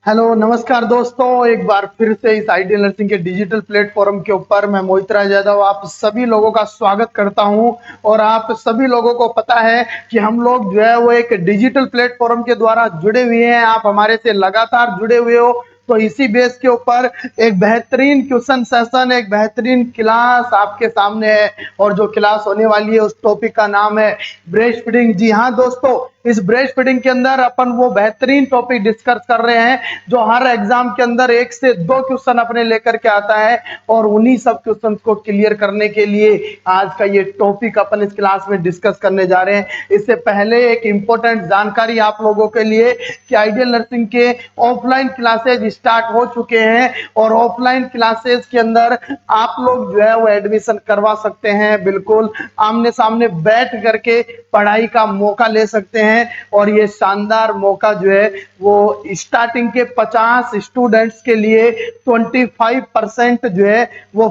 Hello नमस्कार दोस्तों, एक बार फिर से इस आइडियल नर्सिंग के डिजिटल प्लेटफॉर्म के ऊपर मैं मोहित राज यादव आप सभी लोगों का स्वागत करता हूं। और आप सभी लोगों को पता है कि हम लोग जो है वो एक डिजिटल प्लेटफॉर्म के द्वारा जुड़े हुए हैं। आप हमारे से लगातार जुड़े हुए हो, तो इसी बेस के ऊपर एक बेहतरीन क्वेश्चन सेशन, एक बेहतरीन क्लास आपके सामने है। और जो क्लास होने वाली है उस टॉपिक का नाम है ब्रेस्ट फीडिंग। जी हाँ दोस्तों, इस ब्रेस्ट फीडिंग के अंदर अपन वो बेहतरीन टॉपिक डिस्कस कर रहे हैं जो हर एग्जाम के अंदर 1 से 2 क्वेश्चन अपने लेकर के आता है। और उन्हीं सब क्वेश्चन को क्लियर करने के लिए आज का ये टॉपिक अपन इस क्लास में डिस्कस करने जा रहे हैं। इससे पहले एक इंपॉर्टेंट जानकारी आप लोगों के लिए कि आइडियल नर्सिंग के ऑफलाइन क्लासेज स्टार्ट हो चुके हैं और ऑफलाइन क्लासेस के अंदर आप लोग जो है वो एडमिशन करवा सकते हैं। बिल्कुल आमने सामने बैठ करके पढ़ाई का मौका ले सकते हैं। और ये शानदार मौका जो है वो स्टार्टिंग के 50 स्टूडेंट्स के लिए 25% जो है वो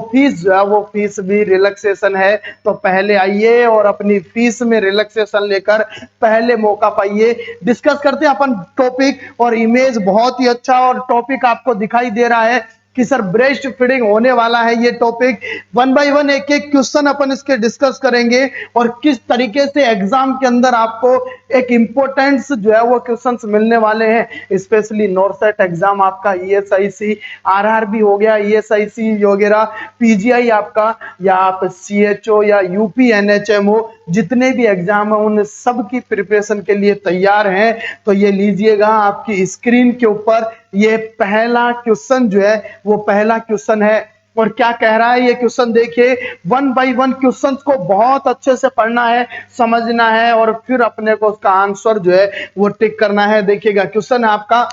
फीस भी रिलैक्सेशन है। तो पहले आइए और अपनी फीस में रिलैक्सेशन लेकर पहले मौका पाइए। डिस्कस करते हैं अपन टॉपिक, और इमेज बहुत ही अच्छा और टॉपिक आपको दिखाई दे रहा है कि सर ब्रेस्ट फीडिंग होने वाला है। ये टॉपिक 1 बाय 1 एक एक क्वेश्चन अपन इसके डिस्कस करेंगे और किस तरीके से एग्जाम के अंदर आपको एक इंपॉर्टेंस जो है वो क्वेश्चंस मिलने वाले हैं। स्पेशली नॉर्सेट एग्जाम आपका, ईएसआईसी, आरआरबी हो गया, ईएसआईसी वगैरह, पीजीआई आपका, या आप सीएचओ या यूपी एनएचएमओ, जितने भी एग्जाम है उन सब की प्रिपरेशन के लिए तैयार हैं। तो ये लीजिएगा आपकी स्क्रीन के ऊपर ये पहला क्वेश्चन जो है वो पहला क्वेश्चन है। और क्या कह रहा है ये क्वेश्चन देखिए। 1 बाय 1 क्वेश्चन को बहुत अच्छे से पढ़ना है, समझना है और फिर अपने को उसका आंसर जो है वो टिक करना है। देखिएगा क्वेश्चन है आपका,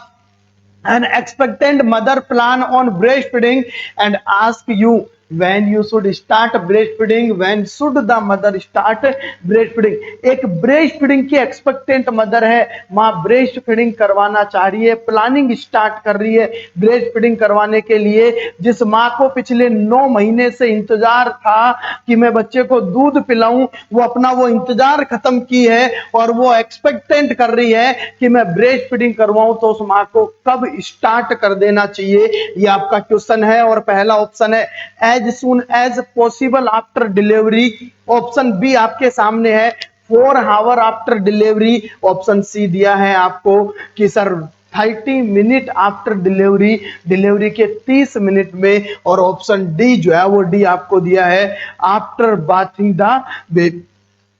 an expectant mother plan on breastfeeding and ask you when you should start breastfeeding, when should the mother start breastfeeding। एक ब्रेस्ट फीडिंग की एक्सपेक्टेंट मदर है, माँ ब्रेस्ट फीडिंग करवाना चाह रही है, प्लानिंग स्टार्ट कर रही है ब्रेस्ट फीडिंग करवाने के लिए। जिस माँ को पिछले 9 महीने से इंतजार था कि मैं बच्चे को दूध पिलाऊं, वो अपना वो इंतजार खत्म की है और वो एक्सपेक्टेंट कर रही है कि मैं ब्रेस्ट फीडिंग करवाऊं, तो उस माँ को कब स्टार्ट कर देना चाहिए, ये आपका क्वेश्चन है। और पहला ऑप्शन है as soon as possible after delivery. Option B आपके सामने है 4 hour after delivery. Option C दिया है आपको कि sir 30 minute after delivery, delivery के 30 मिनट में। और ऑप्शन डी जो है वो डी आपको दिया है आफ्टर बाथिंग द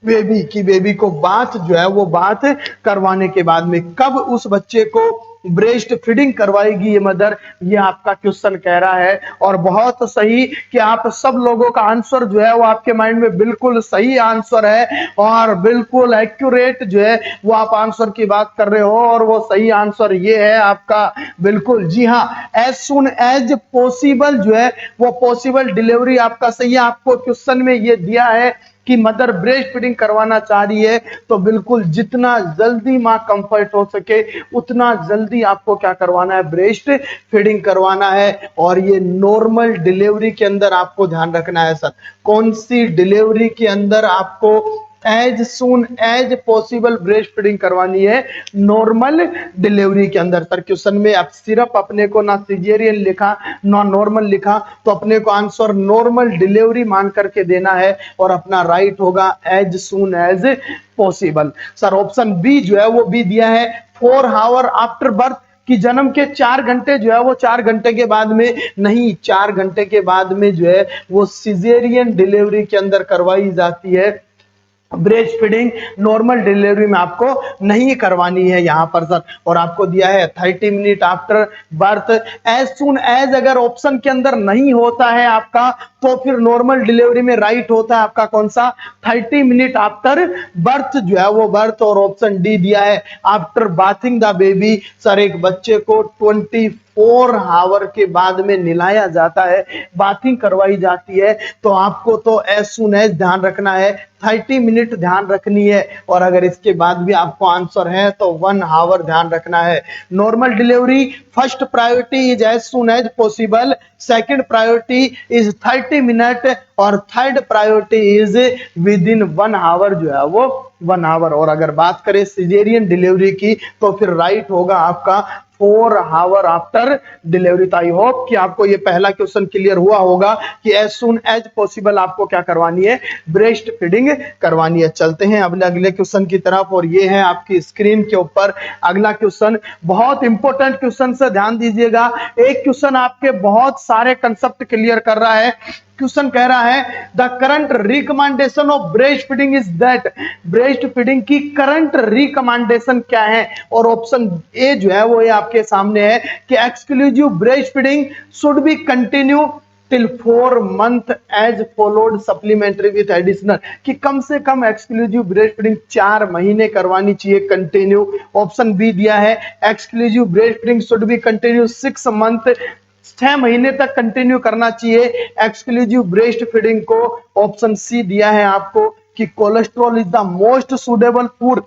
बेबी, की बेबी को बाथ जो है वो बाथ करवाने के बाद में कब उस बच्चे को ब्रेस्ट फीडिंग करवाएगी ये मदर, ये आपका क्वेश्चन कह रहा है। और बहुत सही कि आप सब लोगों का आंसर जो है वो आपके माइंड में बिल्कुल सही आंसर है और बिल्कुल एक्यूरेट जो है वो आप आंसर की बात कर रहे हो। और वो सही आंसर ये है आपका, बिल्कुल जी हाँ, एज सुन एज पॉसिबल जो है वो पॉसिबल डिलीवरी आपका सही है। आपको क्वेश्चन में ये दिया है कि मदर ब्रेस्ट फीडिंग करवाना चाह रही है, तो बिल्कुल जितना जल्दी मां कंफर्ट हो सके उतना जल्दी आपको क्या करवाना है, ब्रेस्ट फीडिंग करवाना है। और ये नॉर्मल डिलीवरी के अंदर आपको ध्यान रखना है। सर कौन सी डिलीवरी के अंदर आपको as soon as possible breast feeding करवानी है? नॉर्मल डिलीवरी के अंदर। सर क्वेश्चन में आप सिर्फ अपने को ना सिजेरियन लिखा ना नॉर्मल लिखा, तो अपने को आंसर नॉर्मल डिलीवरी मान करके देना है और अपना राइट होगा as soon as possible. Sir option B जो है वो बी दिया है 4 आवर आफ्टर बर्थ, कि जन्म के 4 घंटे जो है वो 4 घंटे के बाद में नहीं, 4 घंटे के बाद में जो है वो सिजेरियन डिलीवरी के अंदर करवाई जाती है ब्रेस्ट फीडिंग। नॉर्मल डिलीवरी में आपको नहीं करवानी है यहां पर सर। और आपको दिया है 30 minute after birth. As soon as अगर ऑप्शन के अंदर नहीं होता है आपका, तो फिर नॉर्मल डिलीवरी में राइट होता है आपका कौन सा, 30 मिनट आफ्टर बर्थ जो है वो बर्थ। और ऑप्शन डी दिया है after bathing the baby. Sir एक बच्चे को 24 आवर के बाद में नहलाया जाता है, बाथिंग करवाई जाती है, तो आपको तो एज सुन एज ध्यान रखना है, 30 मिनट ध्यान रखनी है। और अगर इसके बाद भी आपको आंसर है तो 1 आवर ध्यान रखना है। Normal delivery first priority is as soon as possible, second priority is 30 minute और third priority is within 1 hour जो है वो 1 आवर। और अगर बात करें सिजेरियन डिलीवरी की, तो फिर राइट होगा आपका 4 आवर आफ्टर डिलीवरी। तो आई होप कि आपको ये पहला क्वेश्चन क्लियर हुआ होगा कि एज सुन एज पॉसिबल आपको क्या करवानी है, ब्रेस्ट फीडिंग करवानी है। चलते हैं अगले क्वेश्चन की तरफ, और ये है आपकी स्क्रीन के ऊपर अगला क्वेश्चन। बहुत इंपॉर्टेंट क्वेश्चन से ध्यान दीजिएगा। एक क्वेश्चन आपके बहुत सारे कंसेप्ट क्लियर कर रहा है। क्वेश्चन कह रहा है the current recommendation of breast feeding is that, breast feeding की करंट रिकमेंडेशन क्या है। और ऑप्शन ए जो है वो ये आपके सामने है कि exclusive breast feeding should be continue till 4 month as followed supplementary with additional, कि कम से कम एक्सक्लूसिव ब्रेस्ट फीडिंग 4 महीने करवानी चाहिए कंटिन्यू। ऑप्शन बी दिया है exclusive breast feeding should be continue 6 month, 6 महीने तक कंटिन्यू करना चाहिए एक्सक्लूसिव ब्रेस्ट फीडिंग को। ऑप्शन सी दिया है आपको कि cholesterol is the most suitable food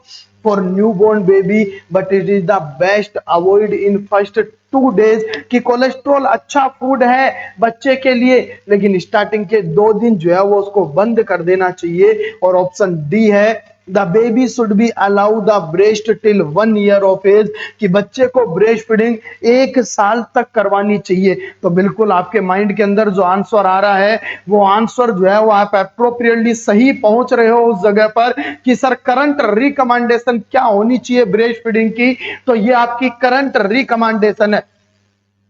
for newborn baby but it is the best avoid in first 2 days, कि कोलेस्ट्रॉल अच्छा फूड है बच्चे के लिए लेकिन स्टार्टिंग के 2 दिन जो है वो उसको बंद कर देना चाहिए। और ऑप्शन डी है the baby should be allow the breast till 1 year of age, कि बच्चे को ब्रेस्ट फीडिंग 1 साल तक करवानी चाहिए। तो बिल्कुल आपके माइंड के अंदर जो आंसर आ रहा है वो आंसर जो है वो आप अप्रोप्रिएटली सही पहुंच रहे हो उस जगह पर कि सर करंट रिकमेंडेशन क्या होनी चाहिए ब्रेस्ट फीडिंग की। तो ये आपकी करंट रिकमेंडेशन है।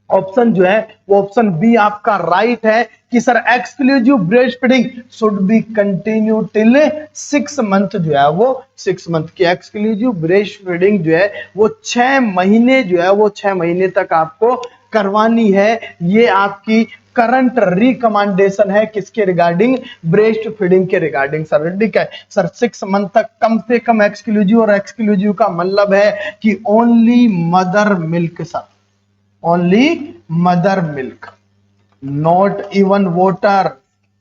ऑप्शन जो है वो ऑप्शन बी आपका राइट है कि sir exclusive breast feeding should be continue till 6 month, जो है वो 6 मंथ की एक्सक्लूसिव ब्रेस्ट फीडिंग जो है वो 6 महीने जो है वो 6 महीने तक आपको करवानी है। ये आपकी करंट रिकमेंडेशन है किसके रिगार्डिंग, ब्रेस्ट फीडिंग के रिगार्डिंग। सर ठीक है सर 6 मंथ तक कम से कम एक्सक्लूसिव, और एक्सक्लूसिव का मतलब है कि only mother milk, sir only mother milk, not even water.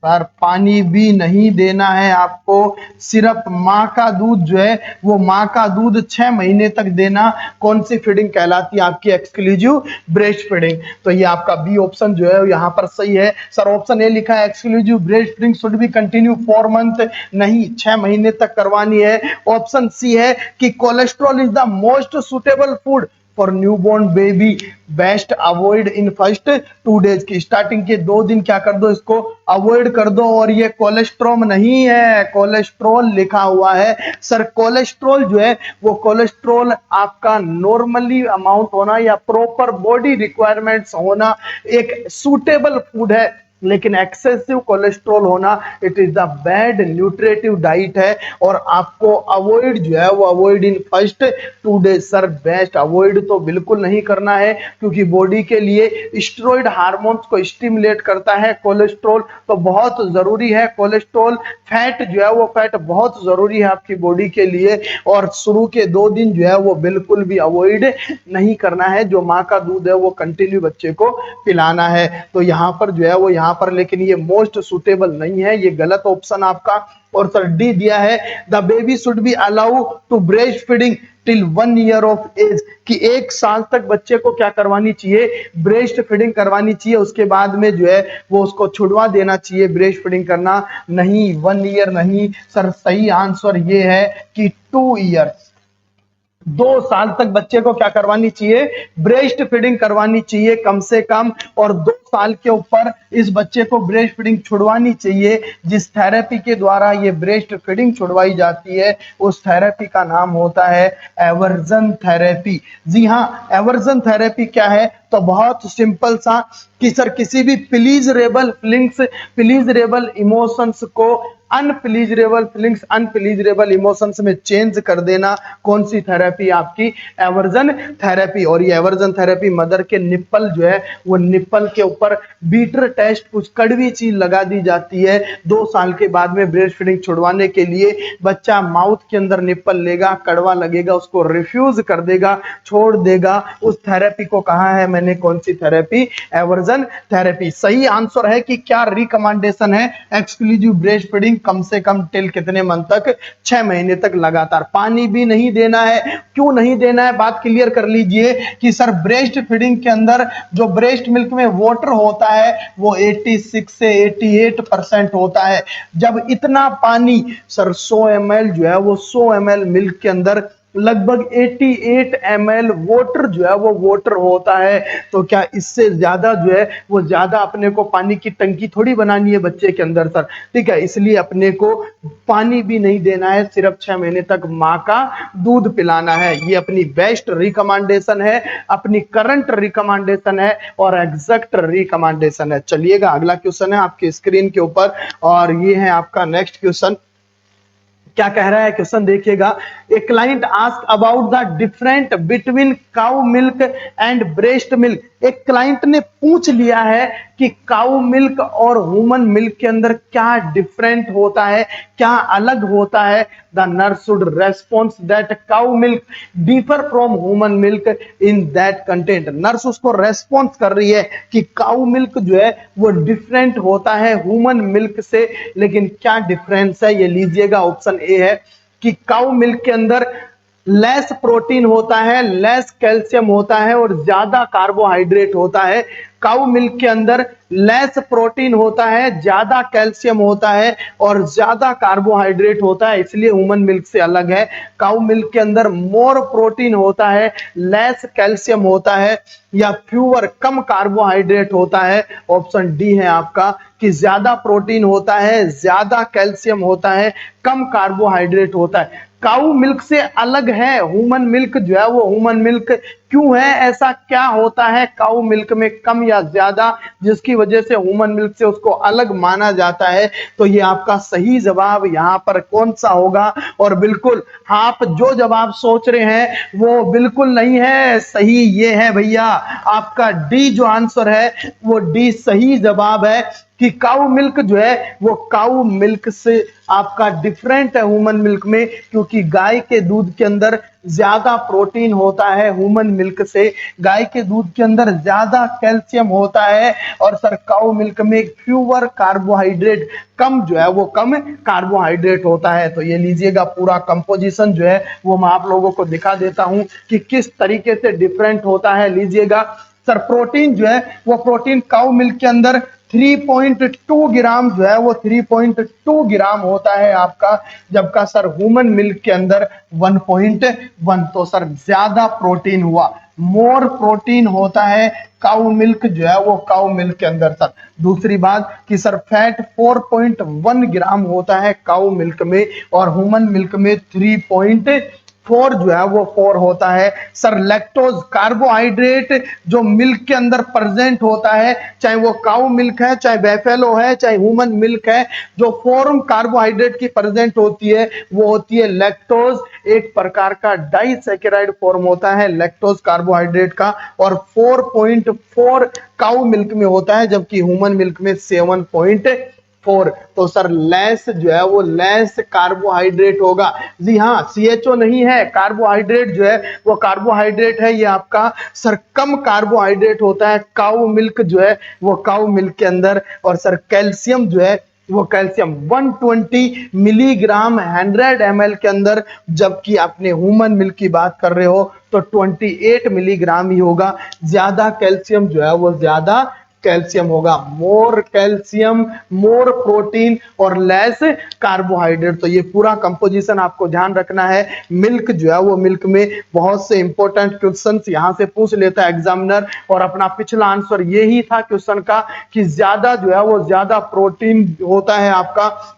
Sir पानी भी नहीं देना है आपको, सिर्फ माँ का दूध जो है वो माँ का दूध 6 महीने तक देना। कौन सी फीडिंग कहलाती है आपकी, एक्सक्लूसिव ब्रेस्ट फीडिंग। तो ये आपका बी ऑप्शन जो है यहाँ पर सही है। सर ऑप्शन ए लिखा है exclusive breast feeding should be continue 4 month, नहीं 6 महीने तक करवानी है। ऑप्शन सी है कि cholesterol is the most suitable food for newborn baby best avoid in first 2 days, की स्टार्टिंग के 2 दिन क्या कर दो, इसको अवॉइड कर दो। और ये कोलेस्ट्रॉल नहीं है, कोलेस्ट्रॉल लिखा हुआ है। सर कोलेस्ट्रॉल जो है वो कोलेस्ट्रॉल आपका नॉर्मली अमाउंट होना या प्रॉपर बॉडी रिक्वायरमेंट्स होना एक सूटेबल फूड है, लेकिन एक्सेसिव कोलेस्ट्रॉल होना it is the bad nutritive diet है। और आपको अवॉइड जो है वो avoid in first 2 days. Sir best avoid तो बिल्कुल नहीं करना है क्योंकि बॉडी के लिए स्टेरॉइड हार्मोन्स को स्टिमुलेट करता है कोलेस्ट्रॉल, तो बहुत जरूरी है। कोलेस्ट्रॉल फैट जो है वो फैट बहुत जरूरी है आपकी बॉडी के लिए। और शुरू के 2 दिन जो है वो बिल्कुल भी अवॉइड नहीं करना है। जो माँ का दूध है वो कंटिन्यू बच्चे को पिलाना है। तो यहाँ पर जो है वो यहाँ पर, लेकिन ये मोस्ट सुटेबल नहीं है, ये गलत ऑप्शन आपका। और सर डी दिया है the baby should be allow to breast feeding till 1 year of age, कि 1 साल तक बच्चे को क्या करवानी चाहिए, ब्रेस्ट फीडिंग करवानी चाहिए। उसके बाद में जो है वो उसको छुड़वा देना चाहिए ब्रेस्ट फीडिंग करना, नहीं 1 ईयर नहीं। सर सही आंसर ये है कि 2 ईयर्स, 2 साल तक बच्चे को क्या करवानी चाहिए, ब्रेस्ट फीडिंग करवानी चाहिए कम से कम। और 2 साल के ऊपर इस बच्चे को ब्रेस्ट फीडिंग छुड़वानी चाहिए। जिस थेरेपी के द्वारा ये ब्रेस्ट फीडिंग छुड़वाई जाती है उस थेरेपी का नाम होता है एवर्जन थेरेपी। जी हाँ, एवर्जन थेरेपी क्या है, तो बहुत सिंपल सा कि सर किसी भी प्लीजरेबल फीलिंग्स, प्लीजरेबल इमोशंस को अनप्लीजरेबल फीलिंग्स, अनप्लीजरेबल इमोशंस में चेंज कर देना। कौन सी थेरेपी, आपकी एवर्जन थेरेपी। और ये एवर्जन थेरेपी मदर के निप्पल जो है वो निप्पल के ऊपर बीटर टेस्ट, कुछ कड़वी चीज लगा दी जाती है। 2 साल के बाद में ब्रेस्ट फीडिंग छुड़वाने के लिए बच्चा माउथ के अंदर निप्पल लेगा, कड़वा लगेगा, उसको रिफ्यूज कर देगा, छोड़ देगा। उस थेरेपी को कहा है मैंने, कौन सी थेरेपी, एवर्जन थेरेपी। सही आंसर है कि क्या रिकमेंडेशन है, एक्सक्लूसिव ब्रेस्ट फीडिंग कम से कम टिल कितने मंथ तक, 6 महीने तक लगातार। पानी भी नहीं देना है। क्यों नहीं देना है, बात क्लियर कर लीजिए कि सर ब्रेस्ट फीडिंग के अंदर जो ब्रेस्ट मिल्क में वाटर होता है वो 86 से 88% होता है। जब इतना पानी, सर 100 ml जो है वो 100 ml मिल्क के अंदर लगभग 88 ml वाटर जो है वो वाटर होता है। तो क्या इससे ज्यादा जो है वो ज्यादा अपने को पानी की टंकी थोड़ी बनानी है बच्चे के अंदर सर, ठीक है। इसलिए अपने को पानी भी नहीं देना है, सिर्फ 6 महीने तक माँ का दूध पिलाना है। ये अपनी बेस्ट रिकमेंडेशन है, अपनी करंट रिकमेंडेशन है और एग्जैक्ट रिकमेंडेशन है। चलिएगा अगला क्वेश्चन है आपकी स्क्रीन के ऊपर, और ये है आपका नेक्स्ट क्वेश्चन। क्या कह रहा है क्वेश्चन देखिएगा। A client ask about the different between cow milk and breast milk. एक क्लाइंट ने पूछ लिया है कि काउ मिल्क और ह्यूमन मिल्क के अंदर क्या डिफरेंट होता है, क्या अलग होता है। The nurse should response that cow milk differ from human milk in that content. Nurse उसको रेस्पॉन्स कर रही है कि काउ मिल्क जो है वो डिफरेंट होता है ह्यूमन मिल्क से, लेकिन क्या डिफरेंस है ये लीजिएगा। ऑप्शन ए है कि काउ मिल्क के अंदर लेस प्रोटीन होता है, लेस कैल्शियम होता है और ज्यादा कार्बोहाइड्रेट होता है। काउ मिल्क के अंदर लेस प्रोटीन होता है, ज्यादा कैल्शियम होता है और ज्यादा कार्बोहाइड्रेट होता है, इसलिए ह्यूमन मिल्क से अलग है। काउ मिल्क के अंदर मोर प्रोटीन होता है, लेस कैल्शियम होता है या फ्यूअर कम कार्बोहाइड्रेट होता है। ऑप्शन डी है आपका कि ज्यादा प्रोटीन होता है, ज्यादा कैल्शियम होता है, कम कार्बोहाइड्रेट होता है। काउ मिल्क से अलग है ह्यूमन मिल्क जो है वो ह्यूमन मिल्क क्यों है, ऐसा क्या होता है काउ मिल्क में कम या ज्यादा जिसकी वजह से ह्यूमन मिल्क से उसको अलग माना जाता है। तो ये आपका सही जवाब यहां पर कौन सा होगा। और बिल्कुल आप जो जवाब सोच रहे हैं वो बिल्कुल नहीं है, सही ये है भैया आपका डी जो आंसर है वो डी सही जवाब है कि काउ मिल्क जो है वो काउ मिल्क से आपका डिफरेंट है ह्यूमन मिल्क में, क्योंकि गाय के दूध के अंदर ज्यादा प्रोटीन होता है ह्यूमन मिल्क से, गाय के दूध के अंदर ज्यादा कैल्शियम होता है और सर काउ मिल्क में फ्यूअर कार्बोहाइड्रेट कम जो है वो कम कार्बोहाइड्रेट होता है। तो ये लीजिएगा पूरा कंपोजिशन जो है वो मैं आप लोगों को दिखा देता हूं कि किस तरीके से डिफरेंट होता है। लीजिएगा सर प्रोटीन जो है वो प्रोटीन काउ मिल्क के अंदर 3.2 ग्राम जो है वो 3.2 ग्राम होता है आपका, जबकि सर ह्यूमन मिल्क के अंदर 1.1। तो सर ज्यादा प्रोटीन हुआ, मोर प्रोटीन होता है काउ मिल्क जो है वो काउ मिल्क के अंदर। सर दूसरी बात कि सर फैट 4.1 ग्राम होता है काउ मिल्क में और ह्यूमन मिल्क में 3.4 जो है वो 4 होता है। सर लैक्टोज कार्बोहाइड्रेट जो मिल्क के अंदर प्रेजेंट होता है, चाहे वो काउ मिल्क है, चाहे बेफेलो है, चाहे ह्यूमन मिल्क है, जो फॉर्म कार्बोहाइड्रेट की प्रेजेंट होती है वो होती है लैक्टोज। एक प्रकार का डाइसैकेराइड फॉर्म होता है लैक्टोज कार्बोहाइड्रेट का और 4.4 काउ मिल्क में होता है, जबकि ह्यूमन मिल्क में 7.4। तो सर लेस जो है वो लेस कार्बोहाइड्रेट होगा। जी हाँ, CHO नहीं है, कार्बोहाइड्रेट जो है वो कार्बोहाइड्रेट है ये आपका सर कम कार्बोहाइड्रेट होता है काउ मिल्क जो है वो काउ मिल्क के अंदर। और सर कैल्शियम जो है वो कैल्शियम 120 मिलीग्राम 100 ml के अंदर, जबकि आपने ह्यूमन मिल्क की बात कर रहे हो तो 28 मिलीग्राम ही होगा। ज्यादा कैल्शियम जो है वो ज्यादा कैल्शियम होगा, मोर कैल्शियम मोर प्रोटीन और लेस कार्बोहाइड्रेट। तो ये पूरा कंपोजिशन आपको ध्यान रखना है। मिल्क जो है वो मिल्क में बहुत से इंपॉर्टेंट क्वेश्चंस यहां से पूछ लेता है एग्जामिनर, और अपना पिछला आंसर यही था क्वेश्चन का कि ज्यादा जो है वो ज्यादा प्रोटीन होता है आपका,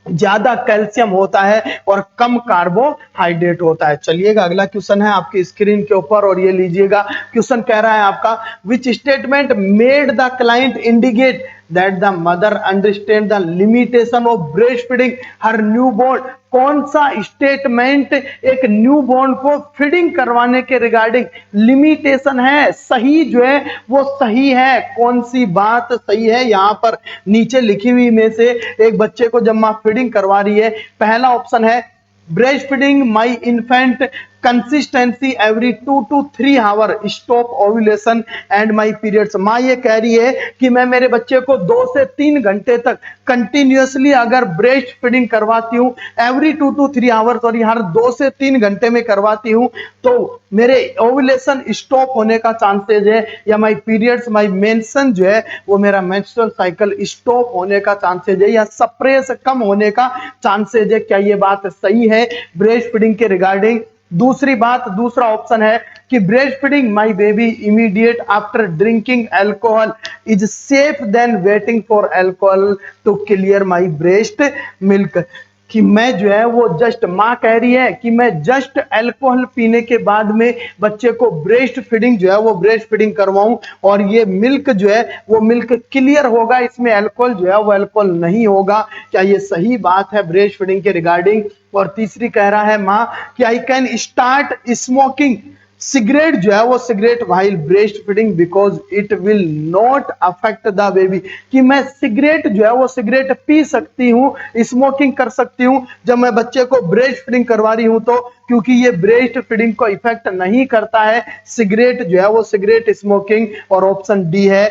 ज्यादा कैल्शियम होता है और कम कार्बोहाइड्रेट होता है। चलिएगा अगला क्वेश्चन है आपकी स्क्रीन के ऊपर, और ये लीजिएगा क्वेश्चन कह रहा है आपका which statement made the client indicate that the mother understand the limitation of breast feeding her new born. कौन सा स्टेटमेंट एक न्यू बॉर्न को फीडिंग करवाने के रिगार्डिंग लिमिटेशन है, सही जो है वो सही है। कौन सी बात सही है यहां पर नीचे लिखी हुई में से एक बच्चे को जब मां फीडिंग करवा रही है, पहला ऑप्शन है breast feeding my infant consistency every 2 to 3 hour stop ovulation and my periods. माँ ये कह रही है कि मैं मेरे बच्चे को 2 से 3 घंटे तक कंटिन्यूअसली अगर ब्रेस्ट फीडिंग करवाती हूँ, एवरी 2 to 3 आवर सॉरी हर 2 से 3 घंटे में करवाती हूँ, तो मेरे ओव्यूलेशन स्टॉप होने का चांसेज है या माई पीरियड्स माई मेंशन जो है वो मेरा मेंस्ट्रुअल साइकिल स्टॉप होने का चांसेज है या सप्रेस कम होने का चांसेज है। क्या ये बात सही है ब्रेस्ट फीडिंग के रिगार्डिंग? दूसरी बात, दूसरा ऑप्शन है कि breast feeding my baby immediate after drinking alcohol is safe than waiting for alcohol to clear my breast milk. कि मैं जो है वो जस्ट, माँ कह रही है कि मैं जस्ट अल्कोहल पीने के बाद में बच्चे को ब्रेस्ट फीडिंग जो है वो ब्रेस्ट फीडिंग करवाऊं और ये मिल्क जो है वो मिल्क क्लियर होगा, इसमें अल्कोहल जो है वो अल्कोहल नहीं होगा। क्या ये सही बात है ब्रेस्ट फीडिंग के रिगार्डिंग? और तीसरी कह रहा है माँ कि I can start smoking cigarette जो है वो cigarette while breast feeding because it will not affect the baby. कि मैं सिगरेट जो है वो सिगरेट पी सकती हूँ, स्मोकिंग कर सकती हूँ जब मैं बच्चे को ब्रेस्ट फीडिंग करवा रही हूँ, तो क्योंकि ये ब्रेस्ट फीडिंग को इफेक्ट नहीं करता है सिगरेट जो है वो सिगरेट स्मोकिंग। और ऑप्शन डी है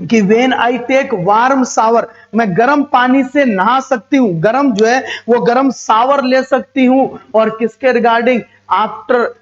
कि when I take warm shower, मैं गर्म पानी से नहा सकती हूँ, गर्म जो है वो गर्म शावर ले सकती हूँ। और किसके regarding? After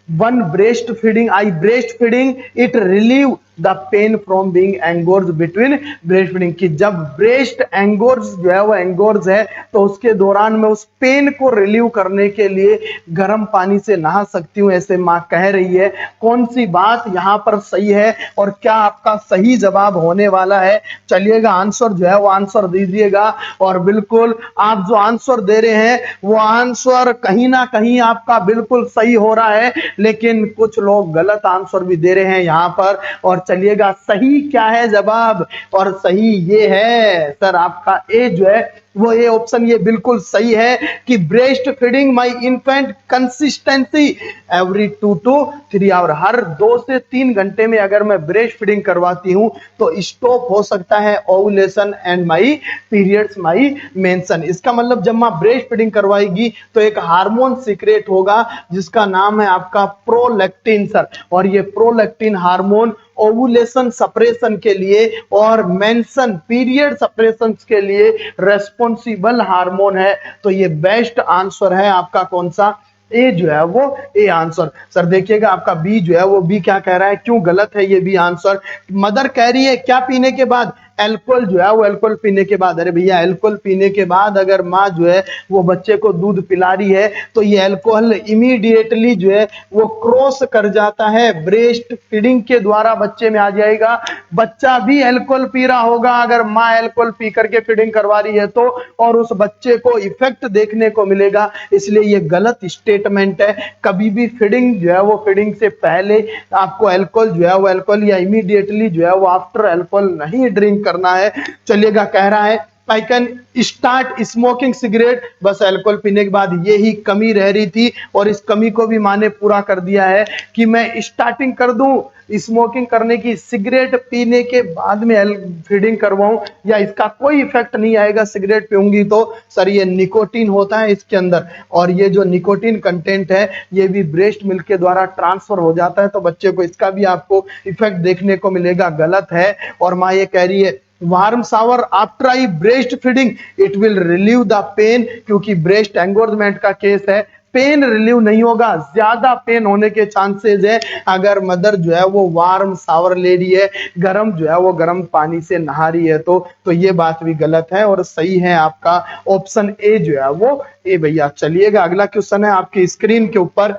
one breastfeeding I breast feeding it relieve the pain from being engorge between breastfeeding. कि जब ब्रेस्ट एंगोर्ज जो है वो एंगोर्ज है तो उसके दौरान मैं उस पेन को रिलीव करने के लिए गर्म पानी से नहा सकती हूँ, ऐसे माँ कह रही है। कौन सी बात यहाँ पर सही है और क्या आपका सही जवाब होने वाला है? चलिएगा आंसर जो है वो आंसर दीजिएगा। और बिल्कुल आप जो आंसर दे रहे हैं वो आंसर कहीं ना कहीं आपका बिल्कुल सही हो रहा है, लेकिन कुछ लोग गलत आंसर भी दे रहे हैं यहाँ पर। और चलिएगा सही क्या है जवाब? और सही ये है सर आपका ए जो है वो ये ऑप्शन ये बिल्कुल सही है कि breast feeding my infant consistency every 2 to 3 hour, हर 2 से 3 घंटे में अगर मैं ब्रेस्ट फीडिंग करवाती हूं तो स्टॉप हो सकता है ovulation and my periods my mention. इसका मतलब जब मां ब्रेस्ट फीडिंग करवाएगी तो एक हार्मोन सीक्रेट होगा जिसका नाम है आपका प्रोलैक्टिन सर। और ये प्रोलैक्टिन हार्मोन ओवुलेशन सप्रेशन के लिए और मेंशन पीरियड सप्रेशन के लिए रेस्पॉन्सिबल हार्मोन है। तो ये बेस्ट आंसर है आपका कौन सा? ए जो है वो ए आंसर। सर देखिएगा आपका बी जो है वो बी क्या कह रहा है, क्यों गलत है ये बी आंसर? मदर कह रही है क्या पीने के बाद? अल्कोहल जो है वो अल्कोहल पीने के बाद। अरे भैया अल्कोहल पीने के बाद अगर माँ जो है वो बच्चे को दूध पिला रही है तो ये अल्कोहल इमीडिएटली जो है वो क्रॉस कर जाता है, ब्रेस्ट फीडिंग के द्वारा बच्चे में आ जाएगा। बच्चा भी अल्कोहल पी रहा होगा अगर माँ अल्कोहल पी करके फीडिंग करवा रही है तो, और उस बच्चे को इफेक्ट देखने को मिलेगा। इसलिए ये गलत स्टेटमेंट है। कभी भी फीडिंग जो है वो फीडिंग से पहले आपको अल्कोहल जो है वो अल्कोहल या इमीडिएटली जो है वो आफ्टर अल्कोहल नहीं ड्रिंक करना है। चलिएगा कह रहा है I can start smoking cigarette, बस अल्कोहल पीने के बाद यही कमी रह रही थी और इस कमी को भी माँ ने पूरा कर दिया है कि मैं स्टार्टिंग कर दूं स्मोकिंग करने की, सिगरेट पीने के बाद में फीडिंग करवाऊं या इसका कोई इफेक्ट नहीं आएगा सिगरेट पीऊंगी तो। सर ये निकोटीन होता है इसके अंदर और ये जो निकोटीन कंटेंट है ये भी ब्रेस्ट मिल्क के द्वारा ट्रांसफर हो जाता है तो बच्चे को इसका भी आपको इफेक्ट देखने को मिलेगा, गलत है। और माँ ये कह रही है warm shower after I breast feeding it will relieve the pain, क्योंकि ब्रेस्ट एंगोर्जमेंट का केस है, पेन रिलीव नहीं होगा, ज्यादा पेन होने के चांसेस है अगर मदर जो है वो वार्म शावर ले रही है, गर्म जो है वो गर्म पानी से नहा रही है तो ये बात भी गलत है और सही है आपका ऑप्शन ए जो है वो ए भैया। चलिएगा अगला क्वेश्चन है आपकी स्क्रीन के ऊपर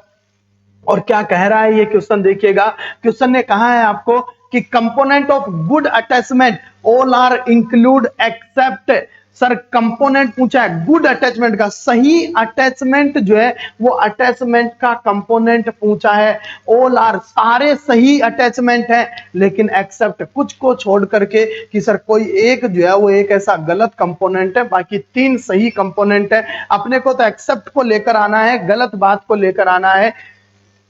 और क्या कह रहा है ये क्वेश्चन देखिएगा। क्वेश्चन ने कहा है आपको कि component of good attachment all are include except, sir component पूछा है गुड अटैचमेंट का, सही अटैचमेंट जो है वो अटैचमेंट का कंपोनेंट पूछा है। ऑल आर सारे सही अटैचमेंट है लेकिन एक्सेप्ट कुछ को छोड़ करके कि सर कोई एक जो है वो एक ऐसा गलत कंपोनेंट है, बाकी 3 सही कंपोनेंट है। अपने को तो एक्सेप्ट को लेकर आना है, गलत बात को लेकर आना है।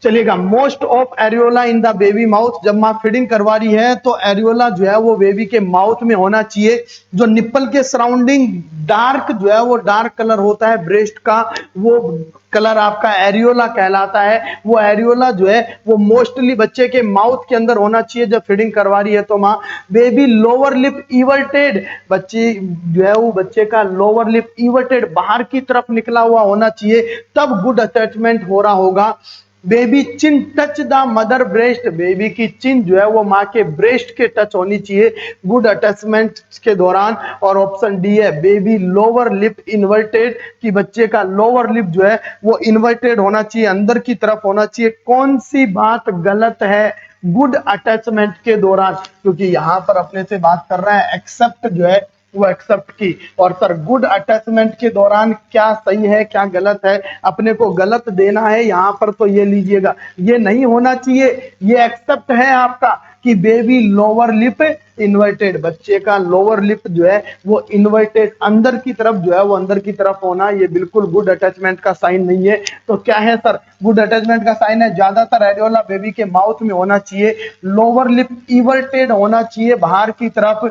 चलिएगा most of areola in the baby mouth, जब माँ फीडिंग करवा रही है तो एरियोला जो है वो बेबी के माउथ में होना चाहिए। जो निप्पल के सराउंडिंग डार्क जो है वो डार्क कलर होता है ब्रेस्ट का, वो कलर आपका एरियोला कहलाता है। वो एरियोला जो है वो मोस्टली बच्चे के माउथ के अंदर होना चाहिए जब फीडिंग करवा रही है तो माँ। बेबी लोअर लिप इवर्टेड, बच्ची जो है वो बच्चे का लोअर लिप इवर्टेड बाहर की तरफ निकला हुआ होना चाहिए, तब गुड अटैचमेंट हो रहा होगा। Baby chin touch the mother breast, baby की चिन जो है वो माँ के ब्रेस्ट के टच होनी चाहिए गुड अटैचमेंट के दौरान। और ऑप्शन डी है बेबी लोअर लिप इन्वर्टेड, कि बच्चे का लोअर लिप जो है वो इन्वर्टेड होना चाहिए, अंदर की तरफ होना चाहिए। कौन सी बात गलत है गुड अटैचमेंट के दौरान? क्योंकि यहां पर अपने से बात कर रहा है एक्सेप्ट जो है वो एक्सेप्ट की। और सर गुड अटैचमेंट के दौरान क्या सही है क्या गलत है, अपने को गलत देना है यहाँ पर, तो ये लीजिएगा, ये नहीं होना चाहिए, ये एक्सेप्ट है आपका कि बेबी लोअर लिप इन्वर्टेड, बच्चे का लोअर लिप जो है वो इन्वर्टेड अंदर की तरफ जो है वो अंदर की तरफ होना, ये बिल्कुल गुड अटैचमेंट का साइन नहीं है। तो क्या है सर गुड अटैचमेंट का साइन है? ज्यादातर एरियोला बेबी के माउथ में होना चाहिए, लोअर लिप इन्वर्टेड होना चाहिए बाहर की तरफ,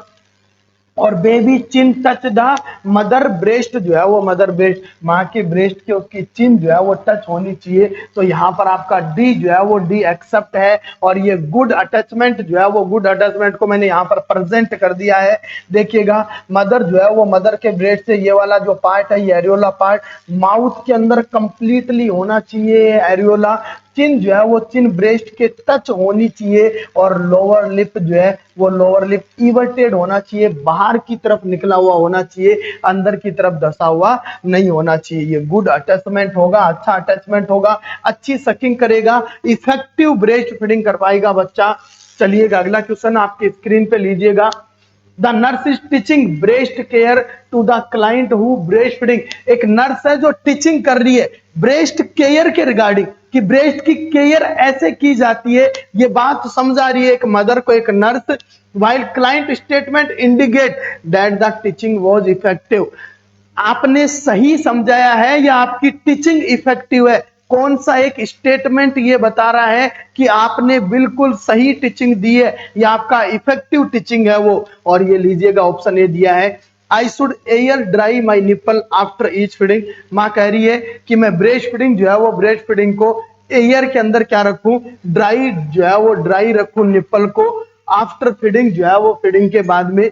और baby chin touch the mother breast, जो है वो मदर ब्रेस्ट माँ के ब्रेस्ट के उसकी चिन जो है वो टच होनी चाहिए। तो यहाँ पर आपका डी जो है वो डी एक्सेप्ट है। और ये गुड अटैचमेंट जो है वो गुड अटैचमेंट को मैंने यहाँ पर प्रेजेंट कर दिया है। देखिएगा मदर जो है वो मदर के ब्रेस्ट से ये वाला जो पार्ट है ये एरियोला पार्ट माउथ के अंदर कंप्लीटली होना चाहिए एरियोला, चिन जो है वो चिन ब्रेस्ट के टच होनी चाहिए, और लोअर लिप जो है वो लोअर लिप इवर्टेड होना चाहिए, बाहर की तरफ निकला हुआ होना चाहिए, अंदर की तरफ धसा हुआ नहीं होना चाहिए। ये गुड अटैचमेंट होगा, अच्छा अटैचमेंट होगा, अच्छी सकिंग करेगा, इफेक्टिव ब्रेस्ट फीडिंग कर पाएगा बच्चा। चलिएगा अगला क्वेश्चन आपकी स्क्रीन पे लीजिएगा। The nurse is teaching breast care to the client who breast feeding, एक नर्स है जो टीचिंग कर रही है ब्रेस्ट केयर के रिगार्डिंग, कि ब्रेस्ट की केयर ऐसे की जाती है, ये बात समझा रही है एक मदर को एक nurse. While client statement indicate that the teaching was effective, आपने सही समझाया है या आपकी टीचिंग इफेक्टिव है? कौन सा एक स्टेटमेंट ये बता रहा है कि आपने बिल्कुल सही टीचिंग दी है या आपका इफेक्टिव टीचिंग है वो? और ये लीजिएगा ऑप्शन ए दिया है I should air dry my nipple after each feeding, माँ कह रही है कि मैं ब्रेस्ट फीडिंग जो है वो ब्रेस्ट फीडिंग को एयर के अंदर क्या रखूं, ड्राई जो है वो ड्राई रखूं निप्पल को आफ्टर फीडिंग जो है वो फीडिंग के बाद में।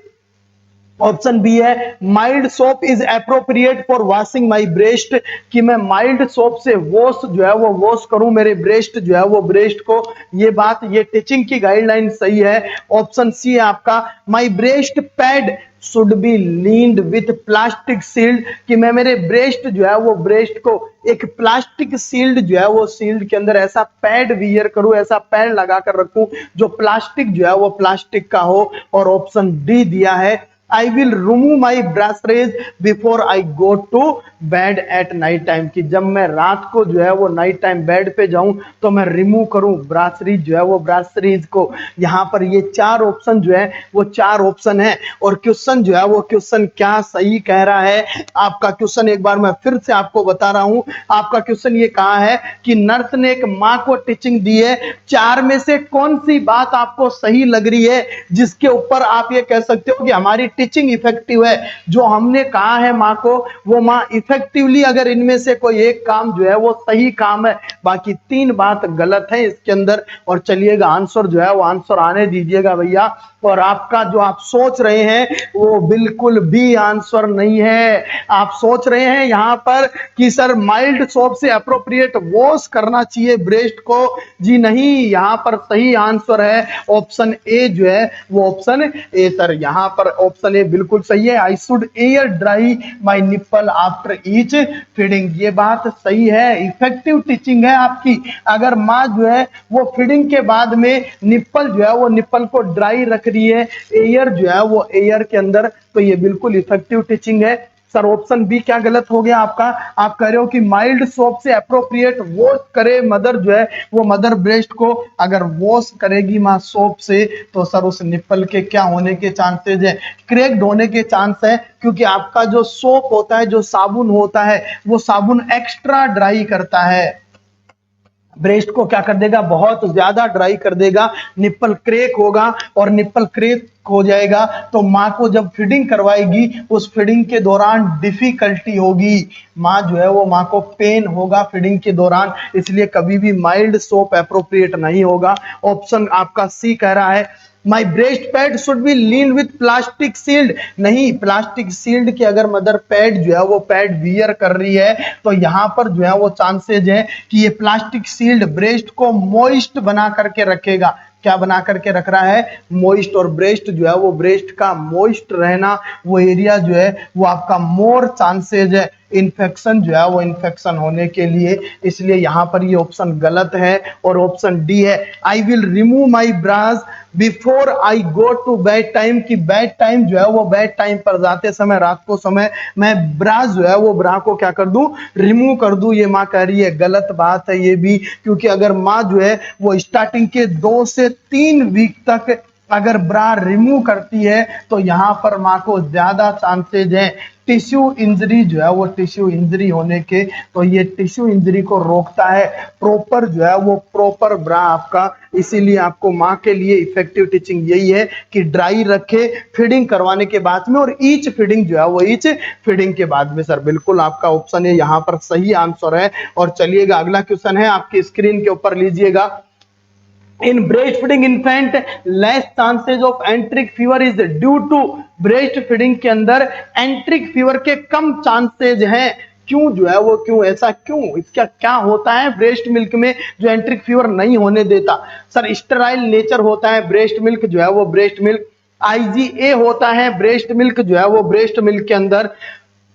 ऑप्शन बी है mild soap is appropriate for washing my breast, कि मैं माइल्ड सोप से वॉश जो है वो वॉश करूं मेरे ब्रेस्ट जो है वो ब्रेस्ट को, ये बात ये टीचिंग की गाइडलाइन सही है। ऑप्शन सी है आपका my breast pad should be lined with plastic sealed, कि मैं मेरे ब्रेस्ट जो है वो ब्रेस्ट को एक प्लास्टिक सील्ड जो है वो सील्ड के अंदर ऐसा पैड वियर करूं, ऐसा पैड लगा कर रखूं जो प्लास्टिक जो है वो प्लास्टिक का हो। और ऑप्शन डी दिया है I will remove my brassieres before I go to bed at night time, कि जब मैं रात को जो है वो नाइट टाइम बेड पे जाऊं तो मैं रिमूव करूं ब्रासरीज जो है वो ब्रासरीज को। यहाँ पर ये चार ऑप्शन जो है वो चार ऑप्शन है। और क्वेश्चन जो है वो क्वेश्चन क्या सही कह रहा है? आपका क्वेश्चन एक बार मैं फिर से आपको बता रहा हूं, आपका क्वेश्चन ये कहा है कि नर्स ने एक माँ को टीचिंग दी है, चार में से कौन सी बात आपको सही लग रही है जिसके ऊपर आप ये कह सकते हो कि हमारी टीचिंग इफेक्टिव है? जो हमने कहा है माँ को वो माँ इफेक्टिवली, अगर इनमें से कोई एक काम जो है वो सही काम है, बाकी तीन बात गलत है इसके अंदर। और चलिएगा आंसर जो है वो आंसर आने दीजिएगा भैया। और आपका जो आप सोच रहे हैं वो बिल्कुल भी आंसर नहीं है। आप सोच रहे हैं यहां पर कि सर माइल्ड सोप से अप्रोप्रिएट वॉश करना चाहिए ब्रेस्ट को, जी नहीं, यहां पर सही आंसर है ऑप्शन ए जो है वो ऑप्शन ए। सर यहां पर ऑप्शन ए बिल्कुल सही है, I should air dry my nipple after each feeding, ये बात सही है, इफेक्टिव टीचिंग है आपकी। अगर माँ जो है वो फीडिंग के बाद में निप्पल जो है वो निप्पल को ड्राई रख रही है एयर जो है वो एयर के अंदर, तो ये बिल्कुल इफेक्टिव टीचिंग है। सर ऑप्शन बी क्या गलत हो गया आपका? आप कह रहे हो कि माइल्ड सोप से अप्रोप्रिएट वॉश करे मदर जो है वो मदर ब्रेस्ट को, अगर वॉश करेगी माँ सोप से तो सर उस निप्पल के क्या होने के चांसेस है? क्रैक्ड होने के चांस है, क्योंकि आपका जो सोप होता है जो साबुन होता है वो साबुन एक्स्ट्रा ड्राई करता है, ब्रेस्ट को क्या कर देगा, बहुत ज्यादा ड्राई कर देगा, निप्पल क्रैक होगा, और निप्पल क्रैक हो जाएगा तो माँ को जब फीडिंग करवाएगी उस फीडिंग के दौरान डिफिकल्टी होगी, माँ जो है वो माँ को पेन होगा फीडिंग के दौरान, इसलिए कभी भी माइल्ड सोप अप्रोप्रिएट नहीं होगा। ऑप्शन आपका सी कह रहा है माई breast pad should B lean with plastic shield, नहीं, प्लास्टिक शील्ड की अगर मदर पैड जो है वो पैड वियर कर रही है तो यहां पर जो है वो चांसेज है कि ये प्लास्टिक शील्ड ब्रेस्ट को मॉइस्ट बना करके रखेगा। क्या बना करके रख रहा है? मॉइस्ट। और ब्रेस्ट जो है वो ब्रेस्ट का मॉइस्ट रहना, वो एरिया जो है वो आपका मोर चांसेज है इन्फेक्शन जो है वो इन्फेक्शन होने के लिए, इसलिए यहां पर ये ऑप्शन गलत है और ऑप्शन डी है। I will remove my bras before I go to bed time, की बेड टाइम जो है वो बेड टाइम पर जाते समय, रात को समय, मैं ब्राज जो है वो ब्रा को क्या कर दूं? रिमूव कर दूं। ये माँ कह रही है गलत बात है ये भी, क्योंकि अगर माँ जो है वो स्टार्टिंग के 2 से 3 वीक तक अगर ब्रा रिमूव करती है तो यहां पर माँ को ज्यादा चांसेज है टिश्यू इंजरी जो है वो टिश्यू इंजरी होने के, तो ये टिश्यू इंजरी को रोकता है प्रॉपर जो है वो प्रॉपर ब्रा आपका। इसीलिए आपको माँ के लिए इफेक्टिव टीचिंग यही है कि ड्राई रखे फीडिंग करवाने के बाद में, और ईच फीडिंग जो है वो ईच फीडिंग के बाद में। सर बिल्कुल आपका ऑप्शन है यहाँ पर सही आंसर है। और चलिएगा अगला क्वेश्चन है, आपकी स्क्रीन के ऊपर लीजिएगा। In breastfeeding infant, less chances of enteric fever is due to, breast feeding के अंदर एंट्रिक फीवर के कम चांसेज हैं। क्यों जो है वो, क्यों ऐसा क्यों, इसका क्या होता है ब्रेस्ट मिल्क में जो एंट्रिक फीवर नहीं होने देता? सर स्टेराइल नेचर होता है ब्रेस्ट मिल्क जो है वो, ब्रेस्ट मिल्क IgA होता है ब्रेस्ट मिल्क जो है वो ब्रेस्ट मिल्क के अंदर।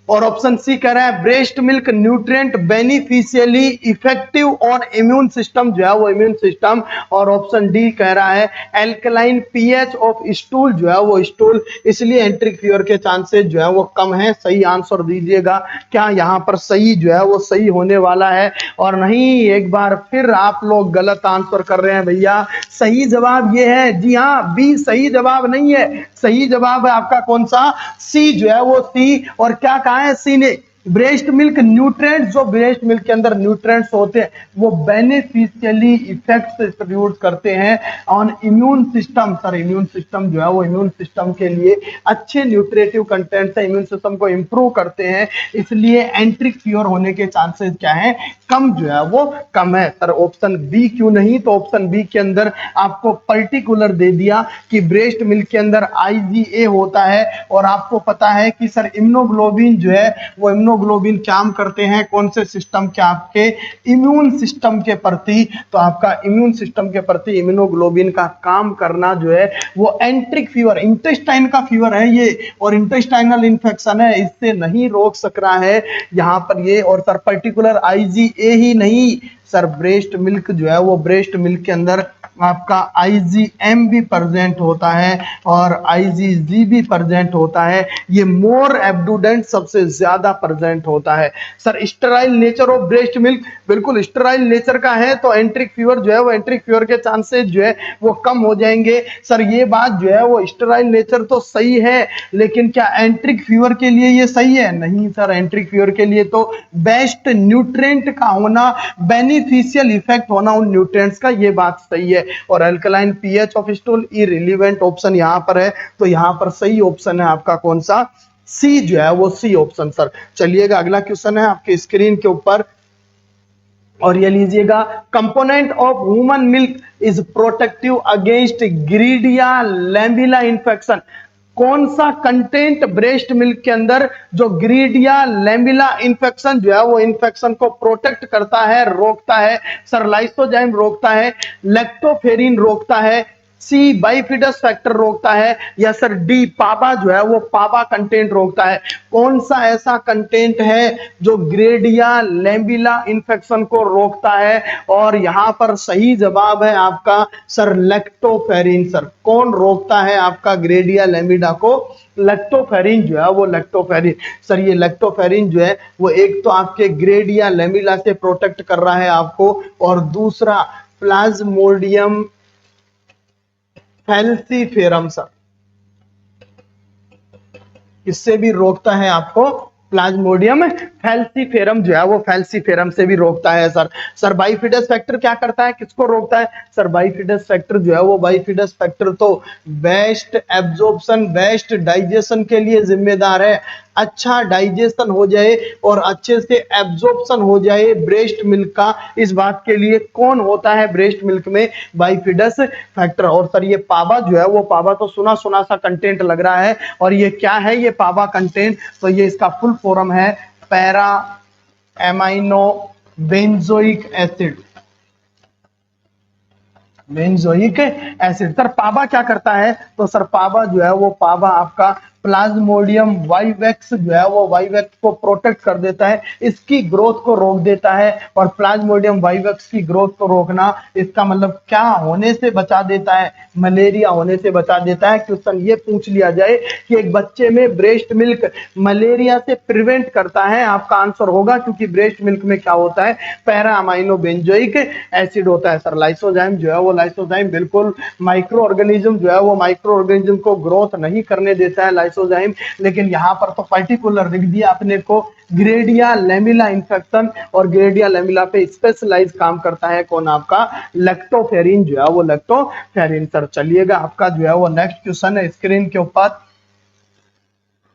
और ऑप्शन सी कह रहा है breast milk nutrient beneficially effective on immune system जो है वो इम्यून सिस्टम। और ऑप्शन डी कह रहा है एल्कलाइन पीएच ऑफ स्टूल जो है वो स्टूल, इसलिए एंट्रिक फीवर के चांसेस जो है वो कम है। सही आंसर दीजिएगा, क्या यहाँ पर सही जो है वो सही होने वाला है और नहीं? एक बार फिर आप लोग गलत आंसर कर रहे हैं भैया। सही जवाब ये है, जी हाँ, बी सही जवाब नहीं है। सही जवाब है आपका कौन सा? सी जो है वो सी। और क्या कहा है सी ने? ब्रेस्ट मिल्क न्यूट्रिएंट्स, जो ब्रेस्ट मिल्क के अंदर न्यूट्रिएंट्स होते हैं वो बेनिफिशियली इफेक्ट्स प्रोड्यूस करते हैं on immune system. Sir immune system जो है वो इम्यून सिस्टम के लिए अच्छे न्यूट्रिटिव कंटेंट से इम्यून सिस्टम को इंप्रूव करते हैं, इसलिए एंट्रिक फीवर होने के चांसेस क्या है? कम जो है वो कम है। सर ऑप्शन बी क्यों नहीं? तो ऑप्शन बी के अंदर आपको पर्टिकुलर दे दिया कि ब्रेस्ट मिल्क के अंदर IgA होता है, और आपको पता है कि सर इम्यूनोग्लोबिन जो है वो इम्यूनोग्लोबिन काम करते हैं कौन से सिस्टम के? आपके इम्यून सिस्टम के प्रति। तो आपका इम्यून सिस्टम के प्रति इम्यूनोग्लोबिन का काम करना जो है वो एंट्रिक फीवर, इंटेस्टाइन का फीवर है ये, और इंटेस्टाइनल इन्फेक्शन है, इससे नहीं रोक सक रहा है यहाँ पर ये। और सर पर्टिकुलर IgA ही नहीं सर, ब्रेस्ट मिल्क जो है वो ब्रेस्ट मिल्क के अंदर आपका IgM भी प्रेजेंट होता है और IgG भी प्रेजेंट होता है। ये मोर एब्डुडेंट सबसे ज्यादा प्रेजेंट होता है। Sir sterile nature of breast milk, बिल्कुल स्टेराइल नेचर का है तो एंट्रिक फीवर जो है वो एंट्रिक फीवर के चांसेस जो है वो कम हो जाएंगे। सर ये बात जो है वो स्टेराइल नेचर तो सही है, लेकिन क्या एंट्रिक फीवर के लिए ये सही है? नहीं सर, एंट्रिक फीवर के लिए तो बेस्ट न्यूट्रिएंट का होना, बेनिफिशियल इफेक्ट होना उन न्यूट्रिएंट्स का, ये बात सही है। और alkaline pH of stool irrelevant option यहां पर है, तो यहां पर सही ऑप्शन है आपका कौन सा? सी जो है वो सी ऑप्शन। सर चलिएगा अगला क्वेश्चन है आपके स्क्रीन के ऊपर, और ये लीजिएगा। Component of human milk is protective against giardia lamblia infection. कौन सा कंटेंट ब्रेस्ट मिल्क के अंदर जो ग्रीडिया लैम्बिला इन्फेक्शन जो है वो इन्फेक्शन को प्रोटेक्ट करता है, रोकता है? सर लाइसोजाइम रोकता है, लैक्टोफेरिन रोकता है, सी बाइफिडस फैक्टर रोकता है, या सर डी पाबा जो है वो पाबा कंटेंट रोकता है? कौन सा ऐसा कंटेंट है जो ग्रेडिया लैम्बिला इन्फेक्शन को रोकता है? और यहां पर सही जवाब है आपका सर लैक्टोफेरिन। सर कौन रोकता है आपका ग्रेडिया लैम्बिडा को? लैक्टोफेरिन जो है वो लैक्टोफेरिन। सर ये लैक्टोफेरिन जो है वो एक तो आपके ग्रेडिया लैम्बिला से प्रोटेक्ट कर रहा है आपको, और दूसरा प्लाज्मोडियम फैल्सीफेरम सर, इससे भी रोकता है आपको। प्लाज्मोडियम फैल्सीफेरम जो है वो फैल्सीफेरम से भी रोकता है सर। सर बाइफिडस फैक्टर क्या करता है, किसको रोकता है? सर बाइफिडस फैक्टर जो है वो बाइफिडस फैक्टर तो बेस्ट एब्जॉर्प्शन, बेस्ट डाइजेशन के लिए जिम्मेदार है। अच्छा डाइजेशन हो जाए और अच्छे से एब्जॉर्प्शन हो जाए ब्रेस्ट मिल्क का, इस बात के लिए कौन होता है ब्रेस्ट मिल्क में? बाइफिडस फैक्टर। और सर ये पावा जो है, वो पावा तो सुना सुना सा कंटेंट लग रहा है, और ये क्या है ये पावा कंटेंट? तो ये इसका फुल फॉर्म है para amino benzoic acid. Benzoic acid. Sir PABA क्या करता है? तो सर पावा जो है वो पावा आपका प्लाज्मोडियम वाइवेक्स जो है वो वाइवेक्स को प्रोटेक्ट कर देता है, इसकी ग्रोथ को रोक देता है। और प्लाज्मोडियम वाइवेक्स की ग्रोथ को रोकना, इसका मतलब क्या होने से बचा देता है? मलेरिया होने से बचा देता है। क्वेश्चन ये पूछ लिया जाए कि एक बच्चे में ब्रेस्ट मिल्क मलेरिया से प्रिवेंट करता है, आपका आंसर होगा क्योंकि ब्रेस्ट मिल्क में क्या होता है? पैरा अमाइनो बेंजोइक एसिड होता है। सर लाइसोजाइम जो है वो लाइसोजाइम बिल्कुल माइक्रो ऑर्गेनिज्म जो है वो माइक्रो ऑर्गेनिज्म को ग्रोथ नहीं करने देता है लाइसोजाइम, लेकिन यहाँ पर तो पर्टिकुलर लिख दिया अपने को ग्रेडिया लेमिला इन्फेक्शन, और ग्रेडिया लेमिला पे स्पेशलाइज काम करता है कौन? आपका लैक्टोफेरिन जो है वो लैक्टोफेरिन। सर चलिएगा आपका जो है वो नेक्स्ट क्वेश्चन है स्क्रीन के ऊपर,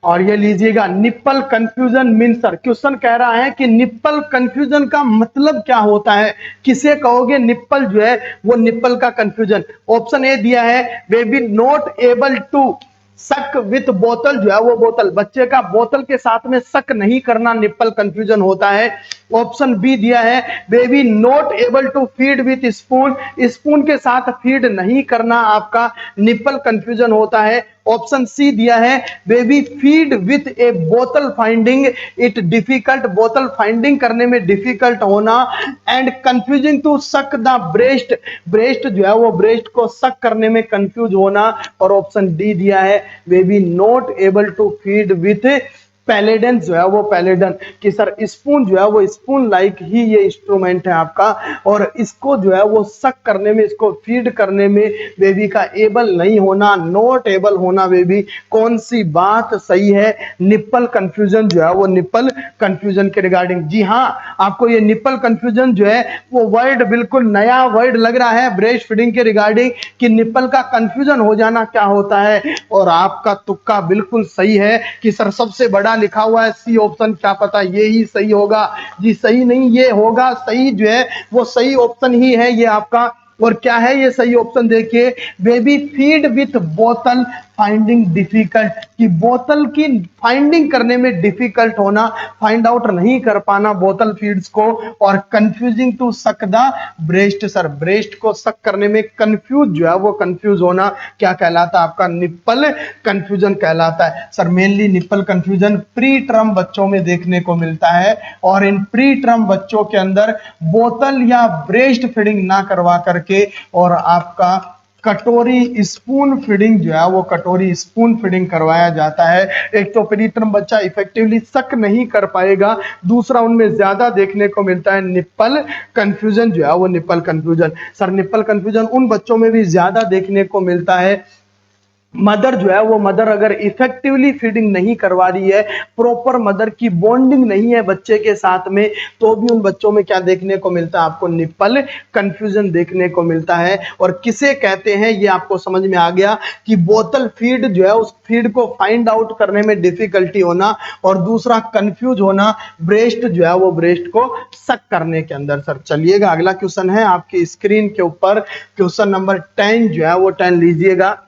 और ये लीजिएगा nipple confusion mean. Sir question कह रहा है कि निप्पल कंफ्यूजन का मतलब क्या होता है? किसे कहोगे निप्पल जो है वो निप्पल का कंफ्यूजन? ऑप्शन ए दिया है baby not able to suck with बोतल जो है वो बोतल, बच्चे का बोतल के साथ में सक नहीं करना निप्पल कंफ्यूजन होता है। ऑप्शन बी दिया है baby not able to feed with spoon, spoon के साथ फीड नहीं करना आपका निप्पल कंफ्यूजन होता है। ऑप्शन सी दिया है बेबी फीड विथ ए बोतल फाइंडिंग इट डिफिकल्ट, बोतल फाइंडिंग करने में डिफिकल्ट होना, and confusing to suck the breast, breast जो है वो ब्रेस्ट को सक करने में कंफ्यूज होना। और ऑप्शन डी दिया है baby not able to feed with पैलेडन जो है वो पैलेडन, कि सर स्पून जो है वो स्पून लाइक ही ये इंस्ट्रूमेंट है आपका, और इसको जो है वो सक करने में, इसको फीड करने में बेबी का एबल नहीं होना, नॉट एबल होना बेबी। कौन सी बात सही है? निप्पल कंफ्यूजन जो है वो निप्पल कंफ्यूजन के रिगार्डिंग। जी हाँ, आपको ये निप्पल कंफ्यूजन जो है वो वर्ड बिल्कुल नया वर्ड लग रहा है ब्रेस्ट फीडिंग के रिगार्डिंग, कि निप्पल का कंफ्यूजन हो जाना क्या होता है। और आपका तुक्का बिल्कुल सही है कि सर सबसे बड़ा लिखा हुआ है सी ऑप्शन, क्या पता ये ही सही होगा? जी सही नहीं, ये होगा सही जो है वो सही ऑप्शन ही है ये आपका। और क्या है ये सही ऑप्शन? देखिए बेबी फीड विथ बोतल फाइंडिंग डिफिकल्ट, कि बोतल की फाइंडिंग करने में डिफिकल्ट होना, फाइंड आउट नहीं कर पाना बोतल फीड्स को, और confusing to suck the breast, sir breast को सक करने में कंफ्यूज जो है वो कंफ्यूज होना क्या कहलाता है? आपका निप्पल कंफ्यूजन कहलाता है। Sir mainly nipple confusion pre term बच्चों में देखने को मिलता है, और इन प्री टर्म बच्चों के अंदर बोतल या ब्रेस्ट फीडिंग ना करवा करके और आपका कटोरी स्पून फीडिंग जो है वो कटोरी स्पून फीडिंग करवाया जाता है। एक तो प्री टर्म बच्चा इफेक्टिवली सक नहीं कर पाएगा, दूसरा उनमें ज्यादा देखने को मिलता है निप्पल कंफ्यूजन जो है वो nipple confusion. Sir nipple confusion उन बच्चों में भी ज्यादा देखने को मिलता है, मदर जो है वो मदर अगर इफेक्टिवली फीडिंग नहीं करवा रही है, प्रॉपर मदर की बॉन्डिंग नहीं है बच्चे के साथ में, तो भी उन बच्चों में क्या देखने को मिलता है? आपको निप्पल कंफ्यूजन देखने को मिलता है। और किसे कहते हैं ये आपको समझ में आ गया कि बोतल फीड जो है उस फीड को फाइंड आउट करने में डिफिकल्टी होना, और दूसरा कंफ्यूज होना ब्रेस्ट जो है वो ब्रेस्ट को सक करने के अंदर। सर चलिएगा अगला क्वेश्चन है आपकी स्क्रीन के ऊपर, क्वेश्चन नंबर 10 जो है वो 10 लीजिएगा।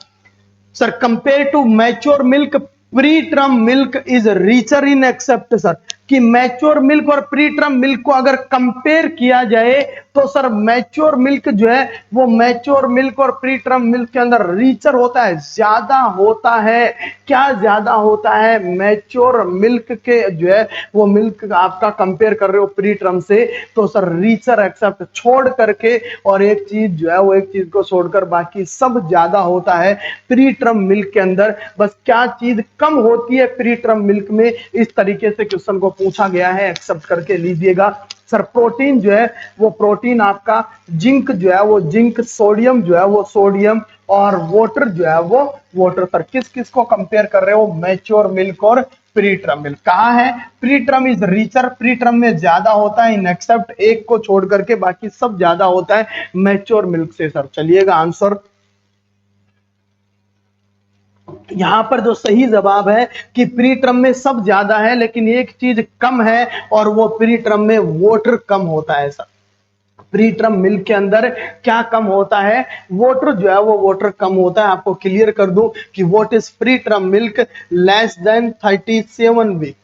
Sir compare to mature milk pre term milk is richer in except. Sir कि मैच्योर मिल्क और प्री टर्म मिल्क को अगर कंपेयर किया जाए तो सर मैच्योर मिल्क जो है वो मैच्योर मिल्क और प्री टर्म मिल्क के अंदर रिचर होता है, ज्यादा होता है। क्या ज्यादा होता है? मैच्योर मिल्क के जो है वो मिल्क आपका कंपेयर कर रहे हो प्री टर्म से, तो सर रिचर एक्सेप्ट छोड़ करके, और एक चीज जो है वो एक चीज को छोड़कर बाकी सब ज्यादा होता है प्री टर्म मिल्क के अंदर। बस क्या चीज कम होती है प्री टर्म मिल्क में, इस तरीके से क्वेश्चन को पूछा गया है, एक्सेप्ट करके लीजिएगा। सर प्रोटीन जो है वो प्रोटीन आपका जिंक जो है वो जिंक, सोडियम जो है वो सोडियम, और वाटर जो है वो वाटर। सर किस किस को कंपेयर कर रहे हो? मैच्योर मिल्क और प्री टर्म मिल्क। कहा है pre term is richer, pre term में ज्यादा होता है इन एक्सेप्ट एक को छोड़ करके बाकी सब ज्यादा होता है मैच्योर मिल्क से। सर चलिएगा आंसर यहाँ पर जो सही जवाब है कि प्री टर्म में सब ज्यादा है लेकिन एक चीज कम है, और वो प्री टर्म में वाटर कम होता है सर। प्री टर्म मिल्क के अंदर क्या कम होता है? वाटर जो है वो वाटर कम होता है। आपको क्लियर कर दूं कि what is pre term milk less than 37 week.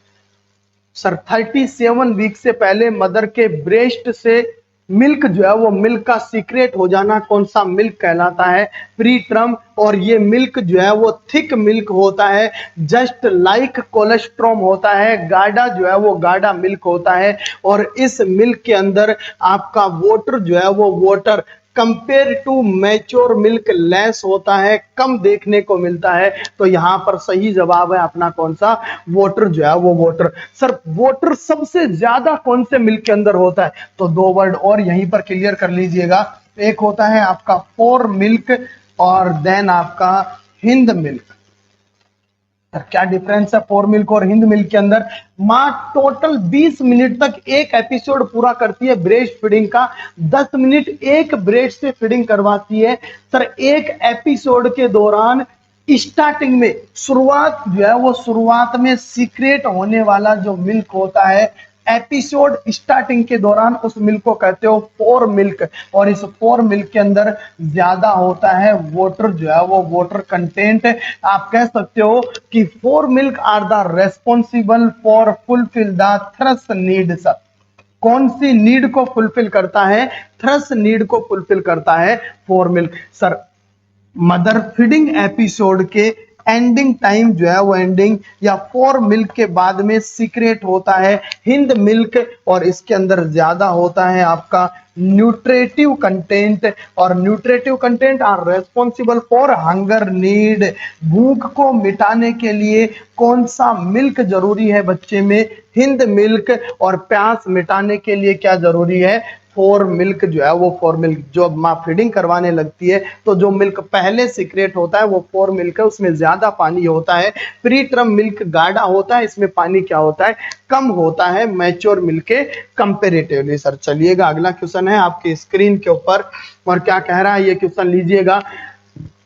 Sir 37 week से पहले मदर के ब्रेस्ट से मिल्क जो है वो मिल्क का सीक्रेट हो जाना कौन सा मिल्क कहलाता है? Pre term. और ये मिल्क जो है वो थिक मिल्क होता है, जस्ट लाइक कोलेस्ट्रॉम होता है। गाढ़ा जो है वो गाढ़ा मिल्क होता है, और इस मिल्क के अंदर आपका वाटर जो है वो water compare to mature milk less होता है, कम देखने को मिलता है। तो यहां पर सही जवाब है अपना कौन सा? वाटर जो है वो वाटर। सर वाटर सबसे ज्यादा कौन से मिल्क के अंदर होता है? तो दो वर्ड और यहीं पर क्लियर कर लीजिएगा। एक होता है आपका फोर मिल्क और देन आपका हिंद मिल्क। क्या डिफरेंस है फोर मिल्क और हिंद मिल्क के अंदर? माँ टोटल 20 मिनट तक एक एपिसोड पूरा करती है ब्रेस्ट फीडिंग का, 10 मिनट एक ब्रेस्ट से फीडिंग करवाती है। सर एक एपिसोड के दौरान स्टार्टिंग में शुरुआत जो है वो शुरुआत में सीक्रेट होने वाला जो मिल्क होता है एपिसोड स्टार्टिंग के दौरान, उस मिल्क को कहते हो फोर मिल्क। और इस फोर मिल्क के अंदर ज्यादा होता है वाटर जो है वो वाटर कंटेंट। आप कह सकते हो कि foremilk are the responsible for fulfil the thirst need. Sir कौन सी नीड को फुलफिल करता है? थ्रस्ट नीड को फुलफिल करता है four milk. Sir mother feeding episode के एंडिंग टाइम जो है वो एंडिंग या फोर मिल्क के बाद में सीक्रेट होता है हिंद मिल्क, और इसके अंदर ज्यादा होता है आपका न्यूट्रेटिव कंटेंट। और nutritive content are responsible for hunger need. भूख को मिटाने के लिए कौन सा मिल्क जरूरी है बच्चे में? हिंद मिल्क। और प्यास मिटाने के लिए क्या जरूरी है? फोर मिल्क जो है वो फोर मिल्क। जो माँ फीडिंग करवाने लगती है तो जो मिल्क पहले सीक्रेट होता है वो फोर मिल्क है, उसमें ज्यादा पानी होता है। प्री टर्म मिल्क गाढ़ा होता है, इसमें पानी क्या होता है? कम होता है मैच्योर मिल्क के कंपेरेटिवली। सर चलिएगा अगला क्वेश्चन है आपकी स्क्रीन के ऊपर, और क्या कह रहा है ये क्वेश्चन लीजिएगा।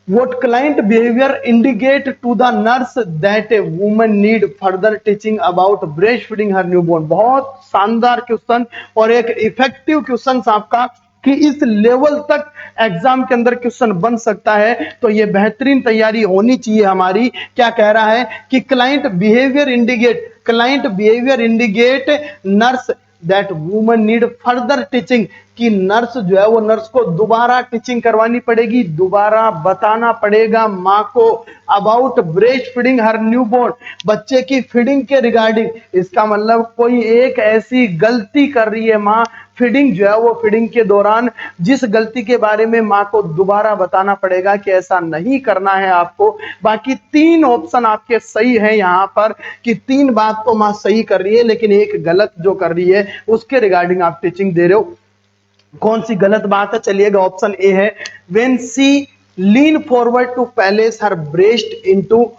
What client behavior indicate to the nurse that a woman need further teaching about breastfeeding her newborn? बहुत शानदार क्वेश्चन और एक इफेक्टिव क्वेश्चन आपका कि इस लेवल तक एग्जाम के अंदर क्वेश्चन बन सकता है, तो ये बेहतरीन तैयारी होनी चाहिए हमारी। क्या कह रहा है कि client behaviour indicate nurse that woman need further teaching, कि नर्स जो है वो नर्स को दोबारा टीचिंग करवानी पड़ेगी, दोबारा बताना पड़ेगा माँ को about breast feeding her newborn, बच्चे की फीडिंग के रिगार्डिंग। इसका मतलब कोई एक ऐसी गलती कर रही है माँ फीडिंग जो है वो फीडिंग के दौरान, जिस गलती के बारे में माँ को दोबारा बताना पड़ेगा कि ऐसा नहीं करना है आपको। बाकी तीन ऑप्शन आपके सही है यहाँ पर कि तीन बात तो माँ सही कर रही है, लेकिन एक गलत जो कर रही है उसके रिगार्डिंग आप टीचिंग दे रहे हो। कौन सी गलत बात है? चलिएगा ऑप्शन ए है when she lean forward to place her breast into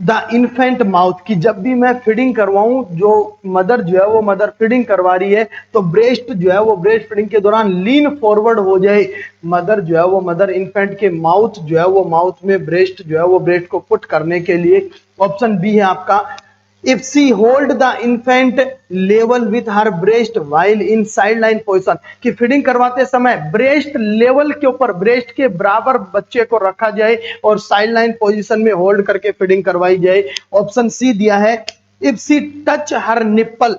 the infant mouth, की जब भी मैं फीडिंग करवाऊं, जो मदर जो है वो मदर फीडिंग करवा रही है तो ब्रेस्ट जो है वो ब्रेस्ट फीडिंग के दौरान लीन फॉरवर्ड हो जाए, मदर जो है वो मदर इन्फेंट के माउथ जो है वो माउथ में ब्रेस्ट जो है वो ब्रेस्ट को पुट करने के लिए। ऑप्शन बी है आपका if she hold the infant level with her breast while in sideline position, कि फीडिंग करवाते समय ब्रेस्ट लेवल के ऊपर ब्रेस्ट के बराबर बच्चे को रखा जाए और साइडलाइन पोजीशन में होल्ड करके फीडिंग करवाई जाए। ऑप्शन सी दिया है if she touch her nipple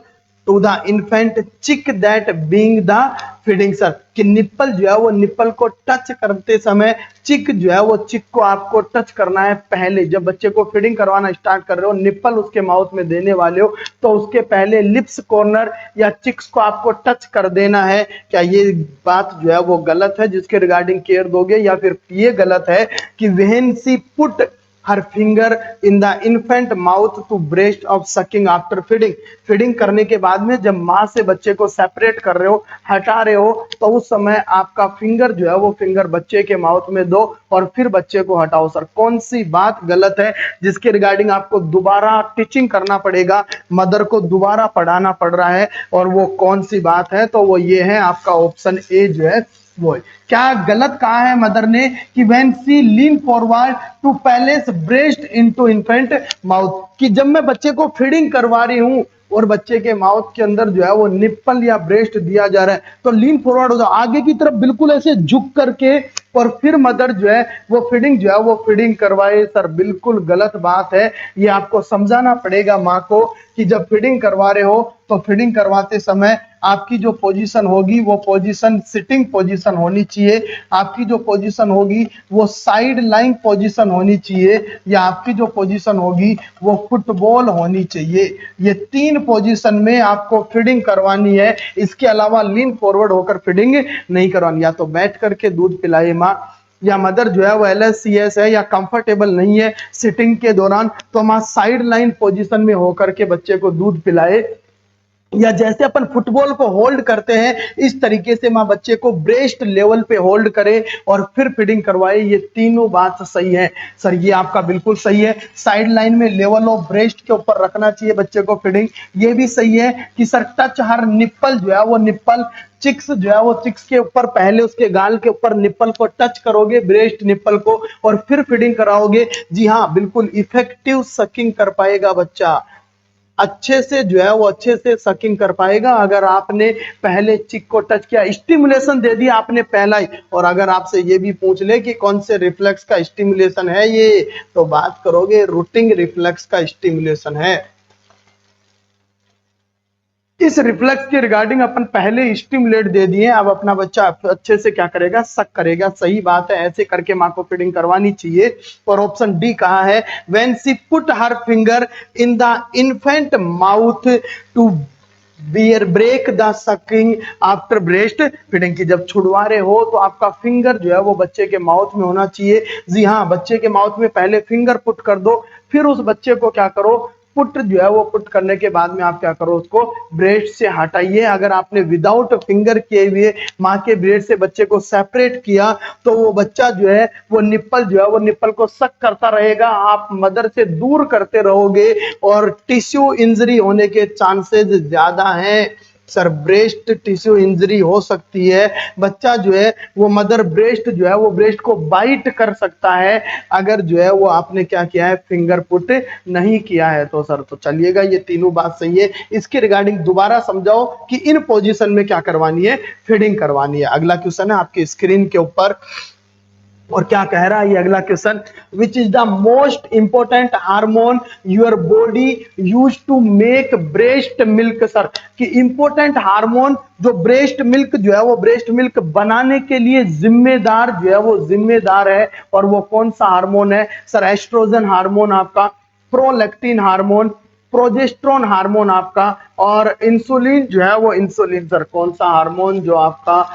to the infant chick that being the feeding. Sir कि निप्पल जो है वो निप्पल को टच करते समय चिक जो है वो चिक को आपको टच करना है पहले, जब बच्चे को फीडिंग करवाना स्टार्ट कर रहे हो, निप्पल उसके माउथ में देने वाले हो तो उसके पहले लिप्स कॉर्नर या चिक्स को आपको टच कर देना है। क्या ये बात जो है वो गलत है जिसके रिगार्डिंग केयर दोगे, या फिर ये गलत है कि when she put her finger in the infant mouth to breast off sucking after feeding, feeding करने के बाद में जब माँ से बच्चे को सेपरेट कर रहे हो, हटा रहे हो, तो उस समय आपका फिंगर जो है वो फिंगर बच्चे के माउथ में दो और फिर बच्चे को हटाओ। सर कौन सी बात गलत है जिसके रिगार्डिंग आपको दोबारा टीचिंग करना पड़ेगा, मदर को दोबारा पढ़ाना पड़ रहा है, और वो कौन सी बात है? तो वो ये है आपका ऑप्शन ए जो है वो है। क्या गलत कहा है मदर ने कि when she lean forward to place breast into infant mouth, कि जब मैं बच्चे को फीडिंग करवा रही हूं और बच्चे के माउथ के अंदर जो है वो निप्पल या ब्रेस्ट दिया जा रहा है, तो लीन फॉरवर्ड हो जाओ, आगे की तरफ बिल्कुल ऐसे झुक करके, और फिर मदर जो है वो फीडिंग करवाए। सर बिल्कुल गलत बात है, ये आपको समझाना पड़ेगा माँ को कि जब फीडिंग करवा रहे हो तो फीडिंग करवाते समय आपकी जो पोजीशन होगी वो पोजीशन सिटिंग पोजीशन होनी चाहिए, आपकी जो पोजीशन होगी वो साइड लाइन पोजीशन होनी चाहिए, या आपकी जो पोजीशन होगी वो फुटबॉल होनी चाहिए। ये 3 पोजीशन में आपको फीडिंग करवानी है, इसके अलावा लीन फॉरवर्ड होकर फीडिंग नहीं करवानी। या तो बैठ करके दूध पिलाए माँ, या मदर जो है वो LSCS है या कंफर्टेबल नहीं है सिटिंग के दौरान, तो माँ साइड लाइन पोजीशन में होकर के बच्चे को दूध पिलाए, या जैसे अपन फुटबॉल को होल्ड करते हैं इस तरीके से माँ बच्चे को ब्रेस्ट लेवल पे होल्ड करे और फिर फीडिंग करवाए। ये तीनों बात सही है सर, ये आपका बिल्कुल सही है। साइड लाइन में लेवल ऑफ ब्रेस्ट के ऊपर रखना चाहिए बच्चे को फीडिंग, ये भी सही है कि सर टच हर निप्पल जो है वो निप्पल चिक्स जो है वो चिक्स के ऊपर पहले उसके गाल के ऊपर निप्पल को टच करोगे, ब्रेस्ट निप्पल को, और फिर फीडिंग कराओगे। जी हाँ, बिल्कुल इफेक्टिव सकिंग कर पाएगा बच्चा, अच्छे से जो है वो अच्छे से सकिंग कर पाएगा अगर आपने पहले चिक को टच किया, स्टिमुलेशन दे दिया आपने पहला ही। और अगर आपसे ये भी पूछ ले कि कौन से रिफ्लेक्स का स्टिमुलेशन है ये, तो बात करोगे रूटिंग रिफ्लेक्स का स्टिमुलेशन है। इस रिफ्लेक्स के रिगार्डिंग अपन पहले स्टिमुलेट दे दिए, अब अपना बच्चा अच्छे से क्या करेगा, सक करेगा। सही बात है, ऐसे करके माँ को फीडिंग करवानी चाहिए। और ऑप्शन डी कहा है when she put her finger in the infant mouth to bear break the sucking after breast feeding, की जब छुड़वा रहे हो तो आपका फिंगर जो है वो बच्चे के माउथ में होना चाहिए। जी हाँ, बच्चे के माउथ में पहले फिंगर पुट कर दो, फिर उस बच्चे को क्या करो, पुट जो है वो पुट करने के बाद में आप क्या करो, उसको ब्रेस्ट से हटाइए। अगर आपने विदाउट फिंगर किए हुए माँ के ब्रेस्ट से बच्चे को सेपरेट किया तो वो बच्चा जो है वो निप्पल जो है वो निप्पल को सक करता रहेगा, आप मदर से दूर करते रहोगे और टिश्यू इंजरी होने के चांसेस ज्यादा हैं। सर ब्रेस्ट टिश्यू इंजरी हो सकती है, बच्चा जो है वो मदर ब्रेस्ट जो है वो ब्रेस्ट को बाइट कर सकता है अगर जो है वो आपने क्या किया है, फिंगर पुट नहीं किया है। तो सर तो चलिएगा, ये तीनों बात सही है। इसके रिगार्डिंग दोबारा समझाओ कि इन पोजीशन में क्या करवानी है, फीडिंग करवानी है। अगला क्वेश्चन है आपकी स्क्रीन के ऊपर, और क्या कह रहा है ये अगला question, which is the most important hormone your body use to make breast milk. Sir कि इंपोर्टेंट हार्मोन जो ब्रेस्ट मिल्क जो है वो ब्रेस्ट मिल्क बनाने के लिए जिम्मेदार जो है वो जिम्मेदार है, और वो कौन सा हार्मोन है। सर एस्ट्रोजन हार्मोन आपका, प्रोलैक्टिन हार्मोन, प्रोजेस्ट्रॉन हार्मोन आपका, और इंसुलिन जो है वो इंसुलिन। सर कौन सा हार्मोन जो आपका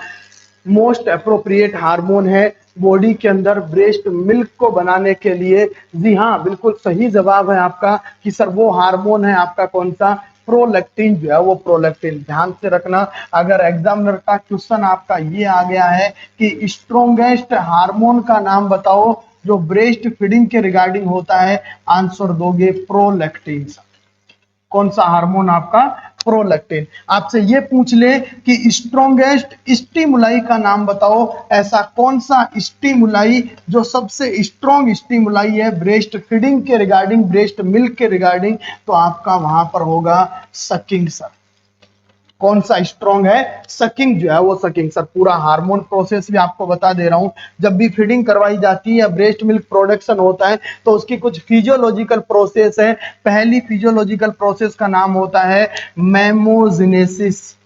मोस्ट अप्रोप्रिएट हार्मोन है बॉडी के अंदर ब्रेस्ट मिल्क को बनाने के लिए। जी हाँ, बिल्कुल सही जवाब है आपका कि सर वो हार्मोन है आपका कौन सा, प्रोलैक्टिन जो है वो प्रोलैक्टिन। ध्यान से रखना, अगर एग्जामिनर का क्वेश्चन आपका ये आ गया है कि स्ट्रॉन्गेस्ट हार्मोन का नाम बताओ जो ब्रेस्ट फीडिंग के रिगार्डिंग होता है, आंसर दोगे प्रोलैक्टिन। कौन सा हार्मोन आपका, प्रोलैक्टिन। आपसे ये पूछ ले कि स्ट्रॉन्गेस्ट स्टिमुलाई का नाम बताओ, ऐसा कौन सा स्टिमुलाई जो सबसे स्ट्रॉन्ग स्टिमुलाई है ब्रेस्ट फीडिंग के रिगार्डिंग, ब्रेस्ट मिल्क के रिगार्डिंग, तो आपका वहां पर होगा सकिंग। सर कौन सा स्ट्रॉन्ग है, सकिंग जो है वो सकिंग। सर पूरा हार्मोन प्रोसेस भी आपको बता दे रहा हूं, जब भी फीडिंग करवाई जाती है या ब्रेस्ट मिल्क प्रोडक्शन होता है तो उसकी कुछ फिजियोलॉजिकल प्रोसेस है। पहली फिजियोलॉजिकल प्रोसेस का नाम होता है मेमोजेनेसिस,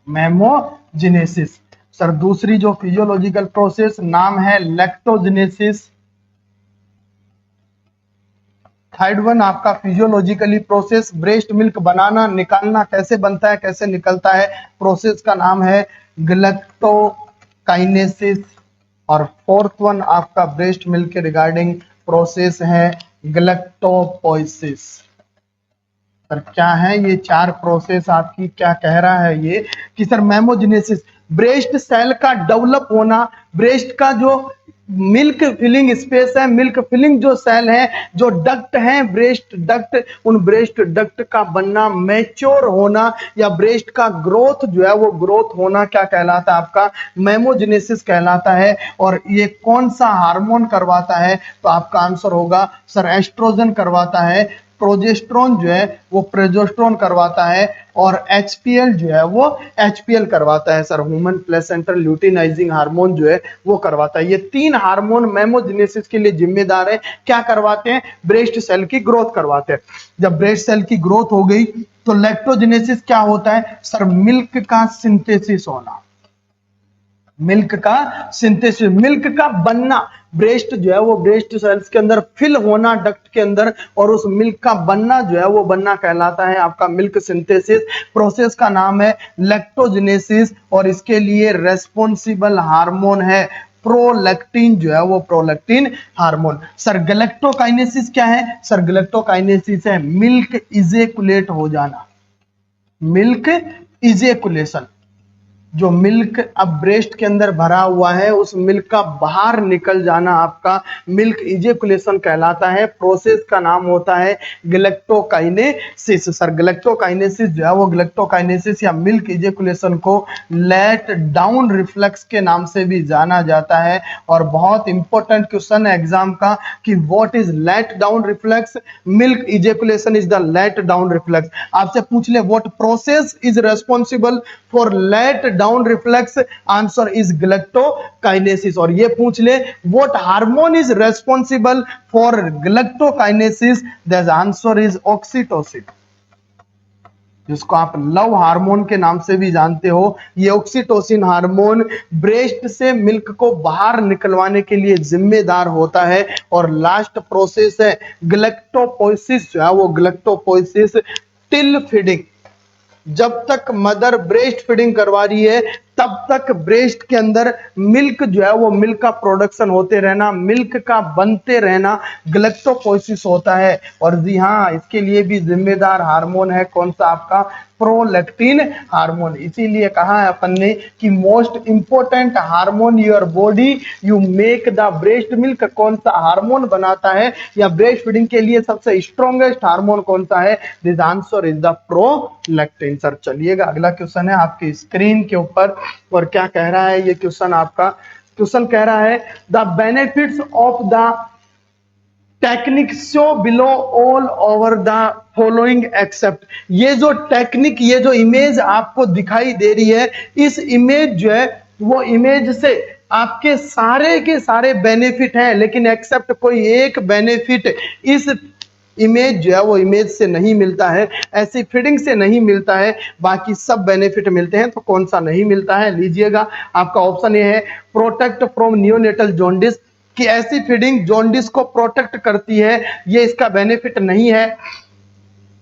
मेमोजेनेसिस। सर दूसरी जो फिजियोलॉजिकल प्रोसेस नाम है लैक्टोजेनेसिस। थर्ड वन आपका फिजियोलॉजिकली प्रोसेस ब्रेस्ट मिल्क बनाना निकालना, कैसे बनता है कैसे निकलता है, प्रोसेस का नाम है गलैक्टोकाइनेसिस। और फोर्थ वन आपका ब्रेस्ट मिल्क के रिगार्डिंग प्रोसेस है गलैक्टोपोइसिस। सर क्या है ये 4 प्रोसेस आपकी, क्या कह रहा है ये कि सर मेमोजेनेसिस ब्रेस्ट सेल का डेवलप होना, ब्रेस्ट का जो मिल्क फिलिंग स्पेस है, मिल्क फिलिंग जो सेल है, जो डक्ट है, ब्रेस्ट डक्ट, उन ब्रेस्ट डक्ट का बनना, मैच्योर होना या ब्रेस्ट का ग्रोथ जो है वो ग्रोथ होना क्या कहलाता है? आपका मेमोजेनेसिस कहलाता है। और ये कौन सा हार्मोन करवाता है? तो आपका आंसर होगा सर एस्ट्रोजन करवाता है। प्रोजेस्टेरोन जो है वो प्रोजेस्टेरोन करवाता है, और एचपीएल जो है वो एचपीएल करवाता है sir, human placental luteinizing hormone जो है वो करवाता है। ये तीन हार्मोन मेमोजेनेसिस के लिए जिम्मेदार है। क्या करवाते हैं? ब्रेस्ट सेल की ग्रोथ करवाते हैं। जब ब्रेस्ट सेल की ग्रोथ हो गई तो लैक्टोजेनेसिस क्या होता है सर? मिल्क का सिंथेसिस होना, मिल्क का सिंथेसिस, मिल्क का बनना, ब्रेस्ट जो है वो ब्रेस्ट सेल्स के अंदर फिल होना डक्ट के अंदर, और उस मिल्क का बनना जो है वो बनना कहलाता है आपका मिल्क सिंथेसिस। प्रोसेस का नाम है लैक्टोजेनेसिस, और इसके लिए रेस्पॉन्सिबल हार्मोन है प्रोलैक्टिन जो है वो प्रोलैक्टिन हार्मोन। सर गैलेक्टोकाइनेसिस क्या है? सर गैलेक्टोकाइनेसिस है मिल्क इजेकुलेट हो जाना, मिल्क इजेकुलेशन। जो मिल्क अब ब्रेस्ट के अंदर भरा हुआ है उस मिल्क का बाहर निकल जाना आपका मिल्क इजेकुलेशन कहलाता है। प्रोसेस का नाम होता है गैलेक्टोकाइनेसिस। सर गैलेक्टोकाइनेसिस जो है वो गैलेक्टोकाइनेसिस या मिल्क इजेकुलेशन को लेट डाउन रिफ्लेक्स के नाम से भी जाना जाता है। और बहुत इंपॉर्टेंट क्वेश्चन है एग्जाम का कि what is let down reflex? Milk ejaculation is the let down reflex. आपसे पूछ ले what process is responsible for let down reflex, answer is galactokinesis. और ये पूछ ले what hormone is responsible for galactokinesis, the answer is oxytocin, जिसको आप love hormone के नाम से भी जानते हो। ये ऑक्सीटोसिन हार्मोन ब्रेस्ट से मिल्क को बाहर निकलवाने के लिए जिम्मेदार होता है। और लास्ट प्रोसेस है गैलेक्टोपोइसिस जो है वो गैलेक्टोपोइसिस टिल फीडिंग। जब तक मदर ब्रेस्ट फीडिंग करवा रही है तब तक ब्रेस्ट के अंदर मिल्क जो है वो मिल्क का प्रोडक्शन होते रहना, मिल्क का बनते रहना गैलेक्टोपोइसिस होता है। और जी हाँ, इसके लिए भी जिम्मेदार हार्मोन है कौन सा? आपका प्रोलैक्टिन हार्मोन। इसीलिए कहा है अपन ने कि most important hormone your body you make the breast milk. कौन सा हार्मोन बनाता है या ब्रेस्ट फीडिंग के लिए सबसे स्ट्रॉन्गेस्ट हार्मोन कौन सा है? This answer is the prolactin. Sir चलिएगा अगला क्वेश्चन है आपकी स्क्रीन के ऊपर, और क्या कह रहा है ये क्वेश्चन? आपका क्वेश्चन कह रहा है the benefits of the technique show below all over the following except. ये जो टेक्निक, ये जो इमेज आपको दिखाई दे रही है, इस इमेज जो है वो इमेज से आपके सारे के सारे बेनिफिट हैं, लेकिन एक्सेप्ट कोई एक बेनिफिट इस इमेज जो है वो इमेज से नहीं मिलता है, ऐसी फीडिंग से नहीं मिलता है, बाकी सब बेनिफिट मिलते हैं। तो कौन सा नहीं मिलता है? लीजिएगा आपका ऑप्शन ये है प्रोटेक्ट फ्रॉम नियोनेटल जॉन्डिस, कि ऐसी फीडिंग जॉन्डिस को प्रोटेक्ट करती है, ये इसका बेनिफिट नहीं है।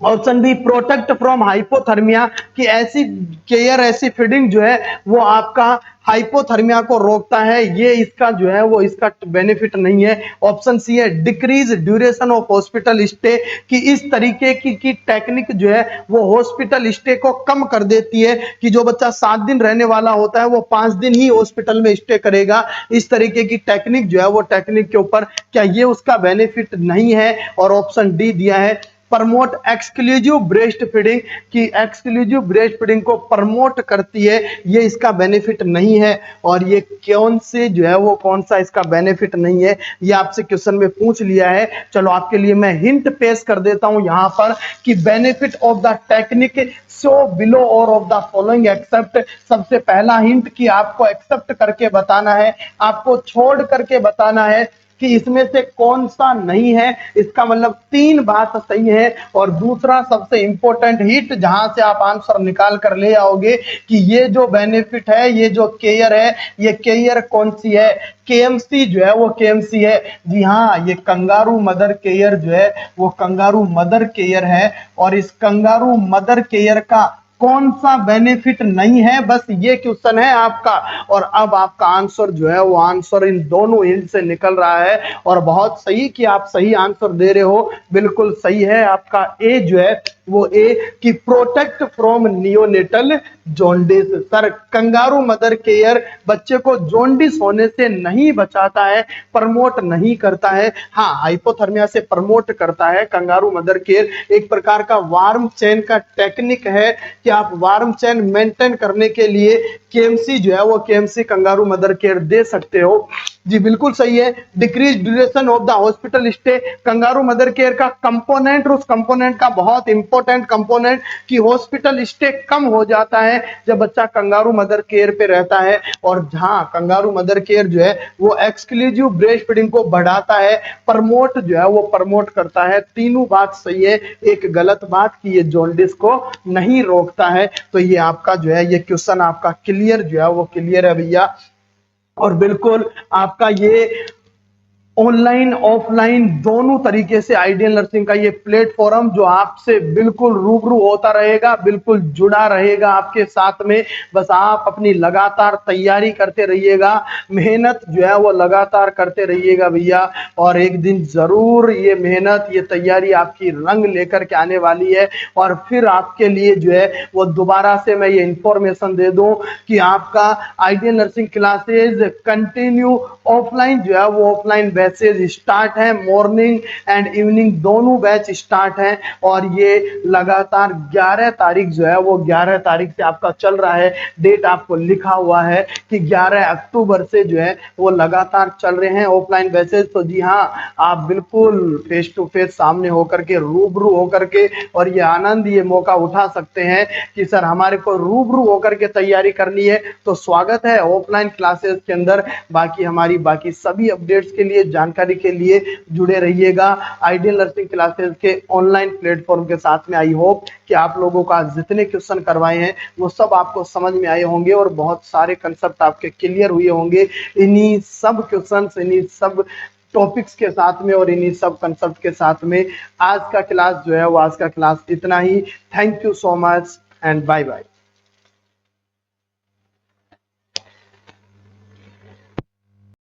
Option B protect from hypothermia, कि ऐसी केयर ऐसी फीडिंग जो है वो आपका हाइपोथर्मिया को रोकता है, ये इसका जो है वो इसका बेनिफिट नहीं है। ऑप्शन सी है decrease duration of hospital stay, कि इस तरीके की टेक्निक जो है वो हॉस्पिटल स्टे को कम कर देती है, कि जो बच्चा 7 दिन रहने वाला होता है वो 5 दिन ही हॉस्पिटल में स्टे करेगा। इस तरीके की टेक्निक जो है वो टेक्निक के ऊपर क्या ये उसका बेनिफिट नहीं है? और ऑप्शन डी दिया है प्रमोट एक्सक्लूसिव ब्रेस्ट फीडिंग, की एक्सक्लूसिव ब्रेस्ट फीडिंग को प्रमोट करती है, ये इसका बेनिफिट नहीं है। और ये कौन से जो है वो कौन सा इसका बेनिफिट नहीं है, ये आपसे क्वेश्चन में पूछ लिया है। चलो आपके लिए मैं हिंट पेश कर देता हूं यहां पर कि benefit of the technique so below और ऑफ द फॉलोइंग एक्सेप्ट। सबसे पहला हिंट कि आपको एक्सेप्ट करके बताना है, आपको छोड़ करके बताना है कि इसमें से कौन सा नहीं है। इसका मतलब 3 बात सही है। और दूसरा सबसे इंपॉर्टेंट हिट जहां से आप आंसर निकाल कर ले आओगे कि ये जो बेनिफिट है, ये जो केयर है, ये केयर कौन सी है? केएमसी जो है वो केएमसी है। जी हाँ, ये कंगारू मदर केयर जो है वो कंगारू मदर केयर है। और इस कंगारू मदर केयर का कौन सा बेनिफिट नहीं है, बस ये क्वेश्चन है आपका। और अब आपका आंसर जो है वो आंसर इन दोनों हिंट से निकल रहा है, और बहुत सही कि आप सही आंसर दे रहे हो, बिल्कुल सही है। आपका ए जो है वो ए कि protect from neonatal jaundice. Sir, kangaroo mother care बच्चे को जॉन्डिस होने से नहीं बचाता है, प्रमोट नहीं करता है। हाँ, हाइपोथर्मिया से प्रमोट करता है। कंगारू मदर केयर एक प्रकार का वार्म चेन का टेक्निक है कि आप वार्म चेन मेंटेन करने के लिए केएमसी जो है वो केएमसी कंगारू मदर केयर दे सकते हो। जी बिल्कुल सही है। Decrease duration of the hospital stay, kangaroo mother care का कंपोनेंट, उस कंपोनेंट का बहुत इंपॉर्टेंट कंपोनेंट कि हॉस्पिटल स्टे कम हो जाता है जब बच्चा कंगारू मदर केयर पे रहता है। और जहां कंगारू मदर केयर जो है वो एक्सक्लूसिव ब्रेस्ट फीडिंग को बढ़ाता है, प्रमोट जो है वो प्रमोट करता है। तीनों बात सही है, एक गलत बात कि ये जॉन्डिस को नहीं रोकता है। तो ये आपका जो है ये क्वेश्चन आपका क्लियर जो है वो क्लियर है भैया। और बिल्कुल आपका ये ऑनलाइन ऑफलाइन दोनों तरीके से आइडियल नर्सिंग का ये प्लेटफॉर्म जो आपसे बिल्कुल रूबरू होता रहेगा, बिल्कुल जुड़ा रहेगा आपके साथ में। बस आप अपनी लगातार तैयारी करते रहिएगा, मेहनत जो है वो लगातार करते रहिएगा भैया। और एक दिन जरूर ये मेहनत, ये तैयारी आपकी रंग लेकर के आने वाली है। और फिर आपके लिए जो है वो दोबारा से मैं ये इंफॉर्मेशन दे दूं कि आपका ideal nursing classes continue offline जो है वो ऑफलाइन बैचेज स्टार्ट है, मॉर्निंग एंड इवनिंग दोनों बैच स्टार्ट है। और ये लगातार 11 तारीख जो है वो 11 तारीख से आपका चल रहा है। डेट आपको लिखा हुआ है कि 11 अक्टूबर से जो है वो लगातार चल रहे हैं ऑफलाइन बैचेज। तो जी हाँ, आप बिल्कुल फेस टू फेस सामने होकर के, रूबरू होकर के और ये आनंद, ये मौका उठा सकते हैं कि सर हमारे को रूबरू होकर के तैयारी करनी है। तो स्वागत है ऑफलाइन क्लासेस के अंदर। बाकी सभी अपडेट्स के लिए, जानकारी के लिए जुड़े रहिएगा आइडियल नर्सिंग क्लासेस के ऑनलाइन प्लेटफॉर्म के साथ में। आई होप कि आप लोगों का जितने क्वेश्चन करवाए हैं वो सब आपको समझ में आए होंगे और बहुत सारे कंसेप्ट आपके क्लियर हुए होंगे इन्हीं सब क्वेश्चंस, इन्हीं सब टॉपिक्स के साथ में और इन्हीं सब कंसेप्ट के साथ में। आज का क्लास जो है वो आज का क्लास इतना ही। Thank you so much and bye bye.